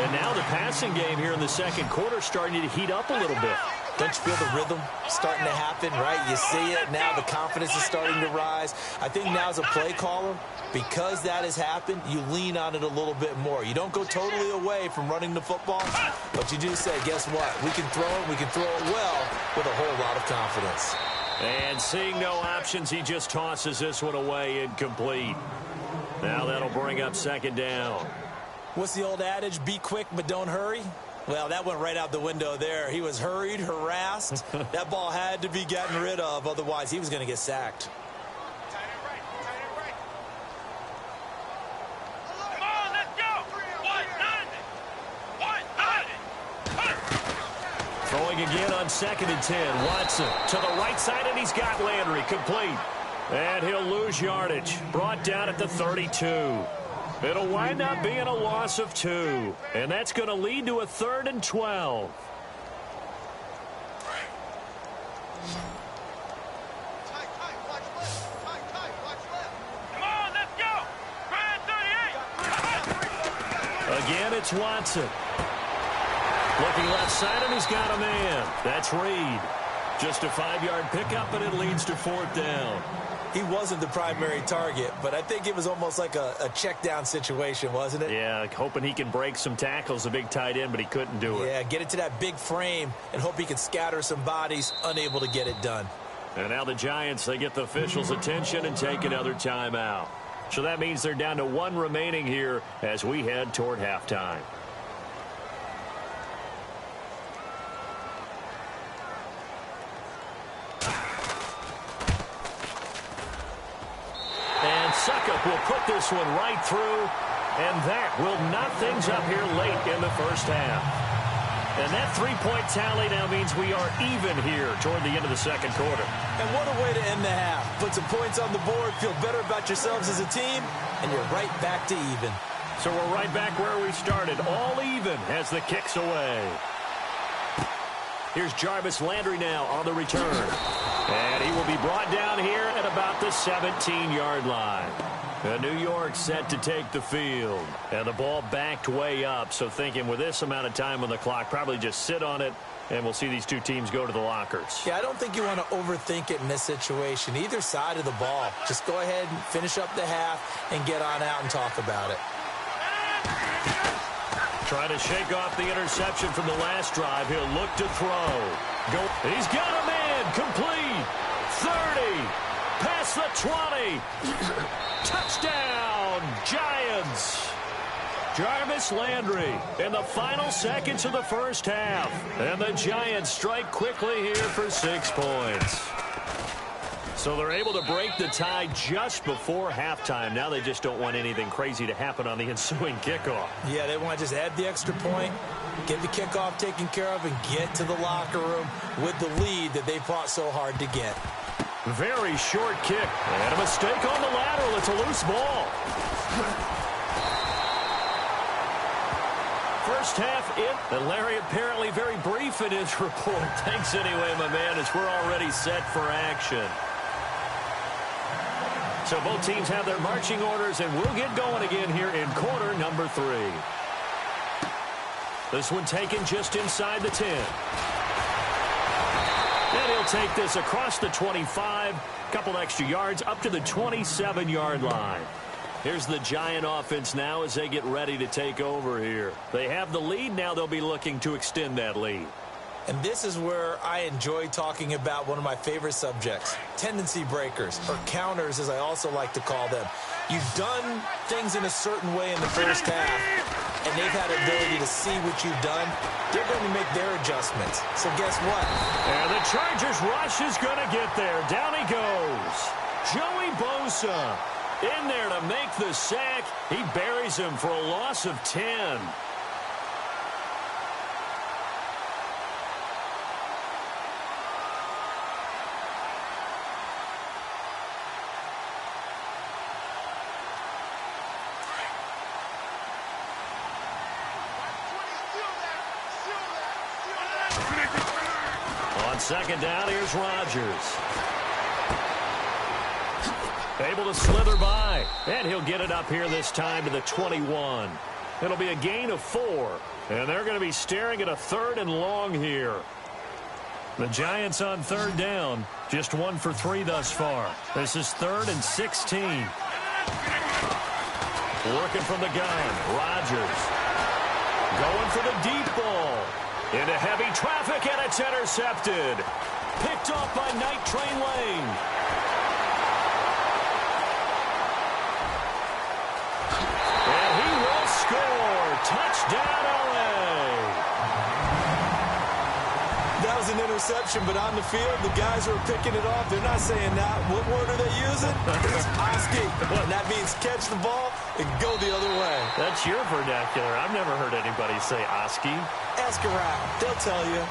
And now the passing game here in the 2nd quarter starting to heat up a little bit. Don't you feel the rhythm starting to happen, right? You see it. Now the confidence is starting to rise. I think now as a play caller, because that has happened, you lean on it a little bit more. You don't go totally away from running the football, but you do say, guess what? We can throw it. We can throw it well with a whole lot of confidence. And seeing no options, he just tosses this one away incomplete. Now that'll bring up 2nd down. What's the old adage? Be quick, but don't hurry. Well, that went right out the window there. He was hurried, harassed. That ball had to be gotten rid of. Otherwise, he was going to get sacked. Come on, let's go. 1-9. Throwing again on 2nd and 10. Watson to the right side, and he's got Landry complete. And he'll lose yardage. Brought down at the 32. It'll wind up being a loss of 2. And that's going to lead to a 3rd and 12. Come on, let's go. Grand 38. Again, it's Watson. Looking left side, and he's got a man. That's Reed. Just a 5-yard pickup, and it leads to 4th down. He wasn't the primary target, but I think it was almost like a check down situation, wasn't it? Yeah, hoping he can break some tackles, a big tight end, but he couldn't do it. Yeah, get it to that big frame and hope he can scatter some bodies, unable to get it done. And now the Giants, they get the officials' attention and take another timeout. So that means they're down to 1 remaining here as we head toward halftime. And Suckup will put this one right through, and that will knock things up here late in the first half. And that 3-point tally now means we are even here toward the end of the second quarter. And what a way to end the half. Put some points on the board, feel better about yourselves as a team, and you're right back to even. So we're right back where we started, all even as the kick's away. Here's Jarvis Landry now on the return. And he will be brought down here at about the 17-yard line. And New York set to take the field. And the ball backed way up, so thinking with this amount of time on the clock, probably just sit on it, and we'll see these two teams go to the lockers. Yeah, I don't think you want to overthink it in this situation. Either side of the ball. Just go ahead and finish up the half and get on out and talk about it. Trying to shake off the interception from the last drive. He'll look to throw. He's got a man. Complete. 30. Past the 20. Touchdown, Giants. Jarvis Landry in the final seconds of the first half. And the Giants strike quickly here for 6 points. So they're able to break the tie just before halftime. Now they just don't want anything crazy to happen on the ensuing kickoff. Yeah, they want to just add the extra point, get the kickoff taken care of, and get to the locker room with the lead that they fought so hard to get. Very short kick. And a mistake on the lateral. It's a loose ball. First half and Larry apparently very brief in his report. Thanks anyway, my man, as we're already set for action. So both teams have their marching orders, and we'll get going again here in quarter number 3. This one taken just inside the 10. And he'll take this across the 25, couple extra yards up to the 27-yard line. Here's the Giant offense now as they get ready to take over here. They have the lead. Now they'll be looking to extend that lead. And this is where I enjoy talking about one of my favorite subjects, tendency breakers, or counters as I also like to call them. You've done things in a certain way in the first half, and they've had the ability to see what you've done. They're going to make their adjustments. So guess what? And the Chargers rush is going to get there. Down he goes. Joey Bosa in there to make the sack. He buries him for a loss of 10. On second down, here's Rodgers. Able to slither by, and he'll get it up here this time to the 21. It'll be a gain of 4, and they're going to be staring at a 3rd and long here. The Giants on 3rd down, just 1 for 3 thus far. This is 3rd and 16. Working from the gun, Rodgers. Going for the deep ball. Into heavy traffic, and it's intercepted. Picked off by Night Train Lane. And he will score. Touchdown, LA. That was an interception, but on the field, the guys who are picking it off, they're not saying that. What word are they using? It's Oski. And that means catch the ball and go the other way. That's your vernacular. I've never heard anybody say Oski. Ask around. They'll tell you.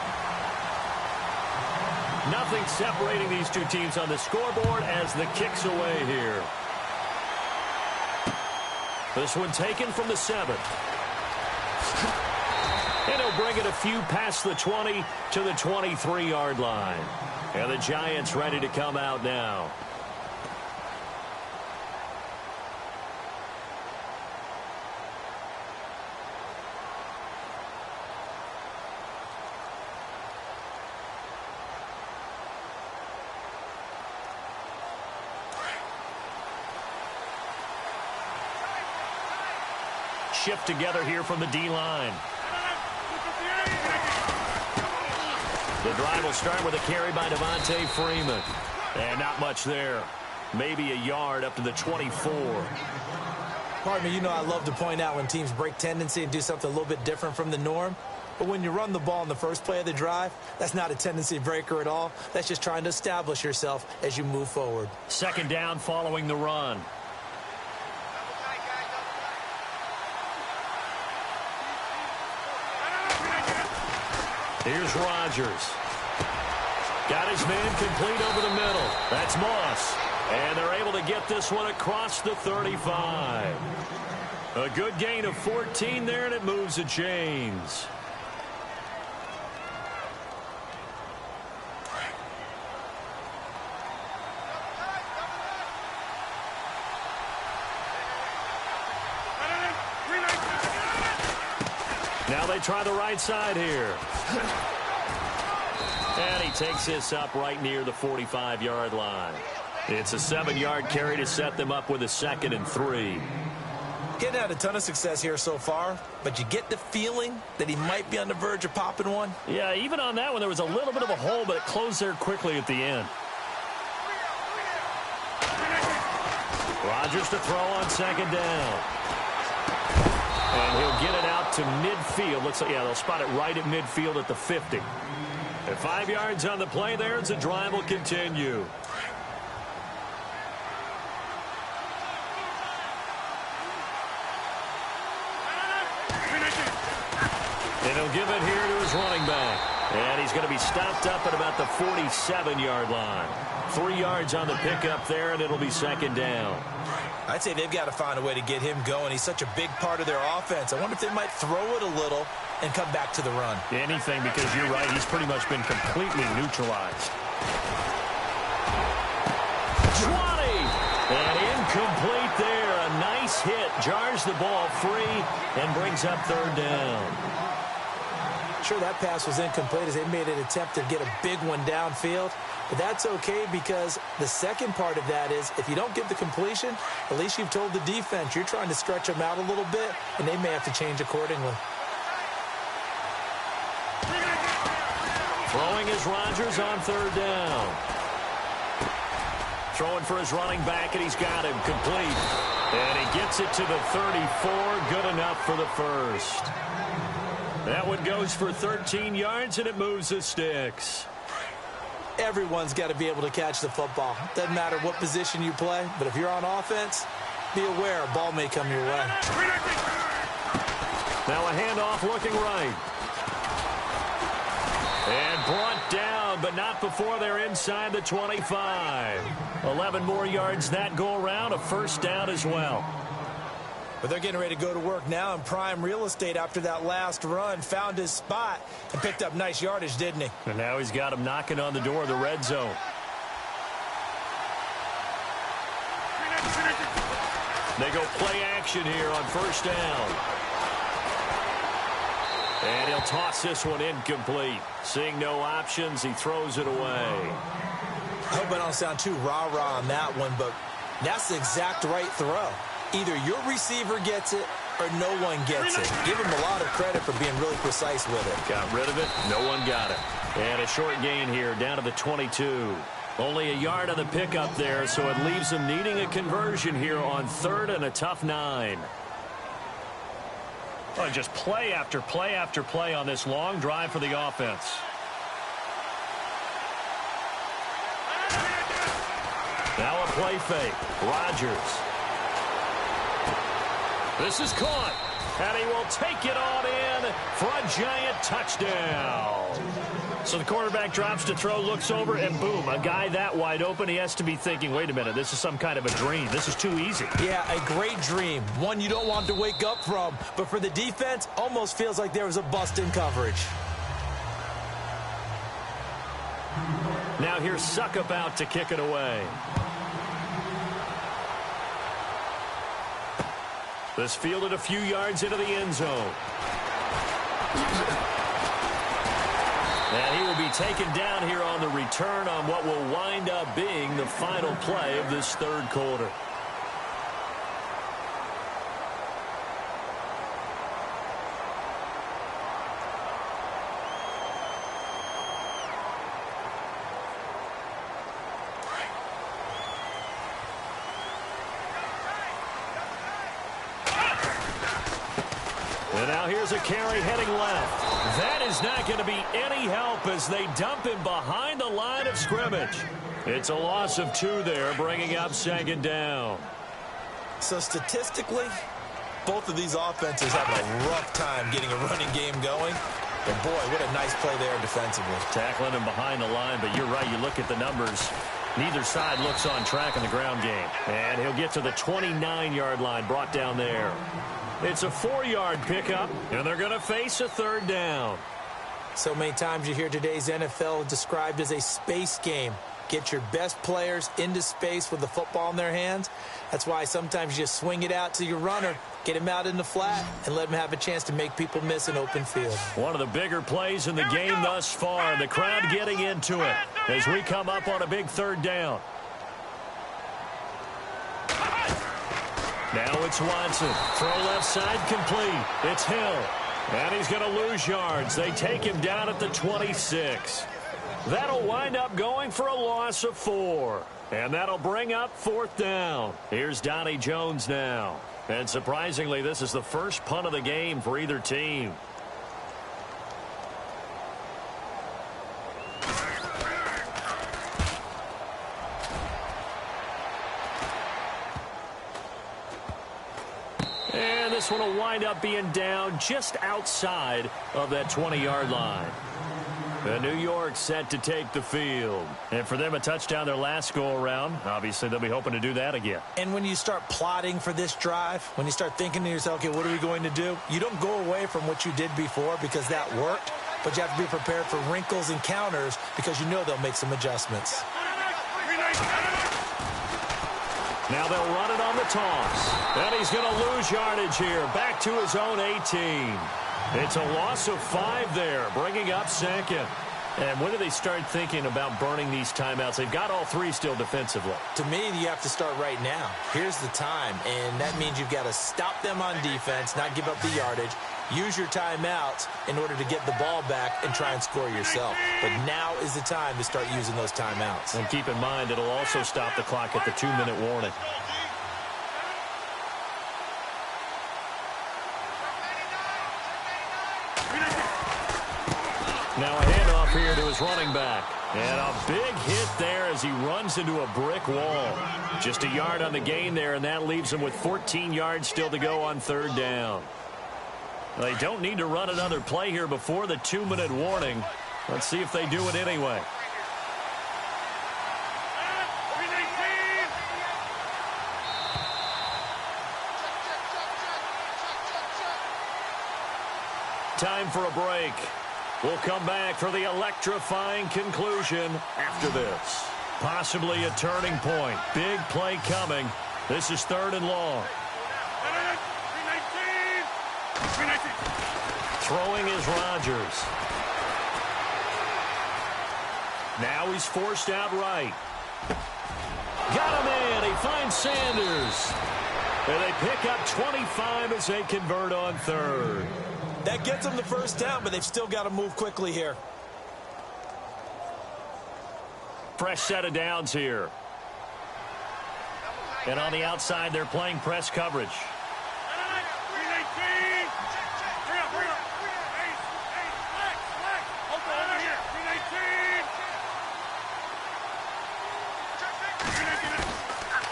Nothing separating these two teams on the scoreboard as the kick's away here. This one taken from the 7. And he'll bring it a few past the 20 to the 23-yard line. And the Giants ready to come out now. shift together here from the D-line. The drive will start with a carry by Devontae Freeman. And not much there. Maybe a yard up to the 24. Pardon me, you know I love to point out when teams break tendency and do something a little bit different from the norm. But when you run the ball in the first play of the drive, that's not a tendency breaker at all. That's just trying to establish yourself as you move forward. Second down following the run. Here's Rodgers. Got his man complete over the middle. That's Moss. And they're able to get this one across the 35. A good gain of 14 there, and it moves the chains. Now they try the right side here. And he takes this up right near the 45-yard line. It's a 7-yard carry to set them up with a 2nd and 3. Getting had a ton of success here so far, but you get the feeling that he might be on the verge of popping one. Yeah, even on that one, there was a little bit of a hole, but it closed there quickly at the end. Rodgers to throw on 2nd down. And he'll get it out to midfield. Looks like, yeah, they'll spot it right at midfield at the 50. And 5 yards on the play there as the drive will continue. And he'll give it here to his running back. And he's going to be stopped up at about the 47-yard line. 3 yards on the pickup there, and it'll be 2nd down. I'd say they've got to find a way to get him going. He's such a big part of their offense. I wonder if they might throw it a little and come back to the run. Anything, because you're right. He's pretty much been completely neutralized. 20! And incomplete there. A nice hit. Jars the ball free and brings up 3rd down. Sure, that pass was incomplete as they made an attempt to get a big one downfield. But that's okay because the second part of that is if you don't get the completion, at least you've told the defense you're trying to stretch them out a little bit, and they may have to change accordingly. Throwing is Rodgers on 3rd down. Throwing for his running back, and he's got him complete. And he gets it to the 34. Good enough for the first. That one goes for 13 yards, and it moves the sticks. Everyone's got to be able to catch the football. Doesn't matter what position you play, but if you're on offense, be aware a ball may come your way. Now a handoff looking right. And brought down, but not before they're inside the 25. 11 more yards that go around, a 1st down as well. But they're getting ready to go to work now in prime real estate after that last run. Found his spot and picked up nice yardage, didn't he? And now he's got him knocking on the door of the red zone. They go play action here on 1st down. And he'll toss this one incomplete. Seeing no options, he throws it away. I hope I don't sound too rah-rah on that one, but that's the exact right throw. Either your receiver gets it or no one gets it. Give him a lot of credit for being really precise with it. Got rid of it. No one got it. And a short gain here down to the 22. Only a yard on the pickup there, so it leaves them needing a conversion here on 3rd and a tough 9. Oh, just play after play after play on this long drive for the offense. Now a play fake. Rodgers. This is caught, and he will take it on in for a giant touchdown. So the quarterback drops to throw, looks over, and boom, a guy that wide open, he has to be thinking, wait a minute, this is some kind of a dream. This is too easy. Yeah, a great dream, one you don't want to wake up from. But for the defense, almost feels like there was a bust in coverage. Now here's Suckup out to kick it away. This fielded a few yards into the end zone. And he will be taken down here on the return on what will wind up being the final play of this 3rd quarter. And now here's a carry heading left. That is not going to be any help as they dump him behind the line of scrimmage. It's a loss of 2 there, bringing up 2nd down. So statistically, both of these offenses have a rough time getting a running game going. But boy, what a nice play there defensively. Tackling him behind the line, but you're right, you look at the numbers. Neither side looks on track in the ground game. And he'll get to the 29-yard line, brought down there. It's a 4-yard pickup, and they're going to face a 3rd down. So many times you hear today's NFL described as a space game. Get your best players into space with the football in their hands. That's why sometimes you swing it out to your runner, get him out in the flat, and let him have a chance to make people miss an open field. One of the bigger plays in the game thus far. The crowd getting into it as we come up on a big 3rd down. Now it's Watson. Throw left side complete. It's Hill. And he's going to lose yards. They take him down at the 26. That'll wind up going for a loss of 4. And that'll bring up 4th down. Here's Donnie Jones now. And surprisingly, this is the first punt of the game for either team. And this one will wind up being down just outside of that 20-yard line. And New York set to take the field. And for them, a touchdown their last go-around. Obviously, they'll be hoping to do that again. And when you start plotting for this drive, when you start thinking to yourself, okay, what are we going to do? You don't go away from what you did before because that worked, but you have to be prepared for wrinkles and counters because you know they'll make some adjustments. Now they'll run it on the toss. And he's going to lose yardage here. Back to his own 18. It's a loss of 5 there, bringing up 2nd. And when do they start thinking about burning these timeouts? They've got all 3 still defensively. To me, you have to start right now. Here's the time, and that means you've got to stop them on defense, not give up the yardage, use your timeouts in order to get the ball back and try and score yourself. But now is the time to start using those timeouts. And keep in mind, it'll also stop the clock at the 2-minute warning. Now a handoff here to his running back. And a big hit there as he runs into a brick wall. Just a yard on the gain there, and that leaves him with 14 yards still to go on 3rd down. They don't need to run another play here before the 2-minute warning. Let's see if they do it anyway. Time for a break. We'll come back for the electrifying conclusion after this. Possibly a turning point. Big play coming. This is 3rd and long. Throwing is Rodgers. Now he's forced out right. Got him in. He finds Sanders. And they pick up 25 as they convert on 3rd. That gets them the 1st down, but they've still got to move quickly here. Fresh set of downs here. And on the outside, they're playing press coverage.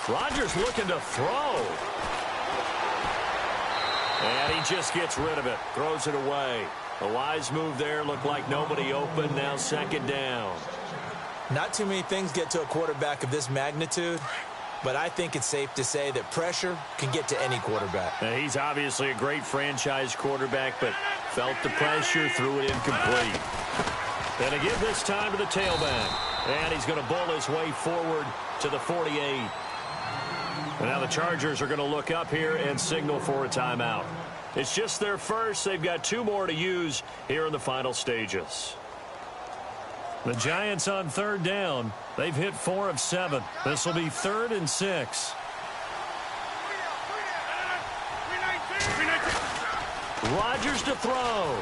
Rodgers looking to throw. And he just gets rid of it. Throws it away. A wise move there. Looked like nobody open. Now 2nd down. Not too many things get to a quarterback of this magnitude, but I think it's safe to say that pressure can get to any quarterback. Now, he's obviously a great franchise quarterback, but felt the pressure, threw it incomplete. And to give this time to the tailback. And he's going to bull his way forward to the 48. And now the Chargers are going to look up here and signal for a timeout. It's just their first. They've got 2 more to use here in the final stages. The Giants on 3rd down. They've hit 4 of 7. This will be 3rd and 6. Rodgers to throw.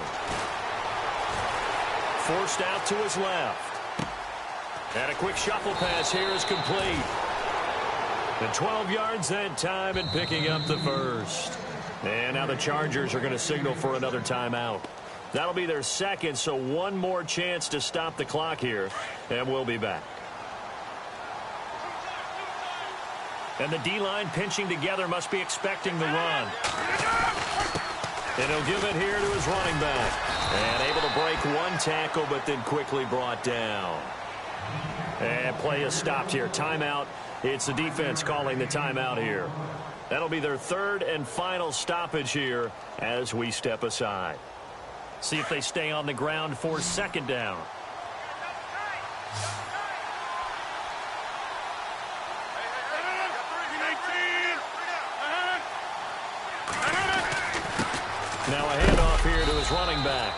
Forced out to his left. And a quick shuffle pass here is complete. And 12 yards that time and picking up the 1st. And now the Chargers are going to signal for another timeout. That'll be their second, so one more chance to stop the clock here, and we'll be back. And the D-line pinching together must be expecting the run. And he'll give it here to his running back. And able to break one tackle, but then quickly brought down. And play is stopped here. Timeout. It's the defense calling the timeout here. That'll be their third and final stoppage here as we step aside. See if they stay on the ground for second down. Now a handoff here to his running back.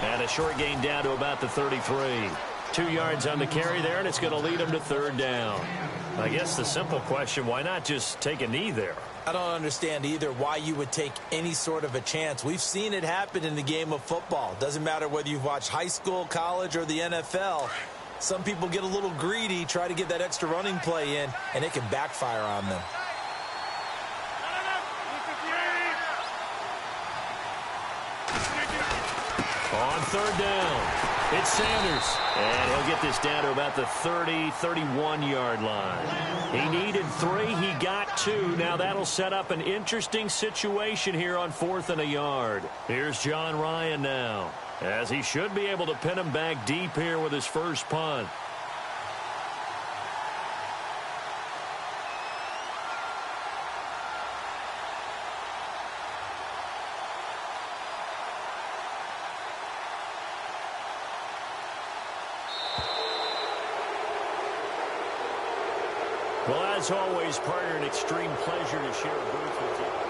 And a short gain down to about the 33. 2 yards on the carry there, and it's going to lead him to third down. I guess the simple question, why not just take a knee there? I don't understand either why you would take any sort of a chance. We've seen it happen in the game of football. Doesn't matter whether you've watched high school, college, or the NFL. Some people get a little greedy, try to get that extra running play in, and it can backfire on them. On third down, it's Sanders. And he'll get this down to about the 30, 31-yard line. He needed 3. He got 2. Now that'll set up an interesting situation here on 4th and a yard. Here's John Ryan now, as he should be able to pin him back deep here with his first punt. Well, as always, partner, an extreme pleasure to share a booth with you.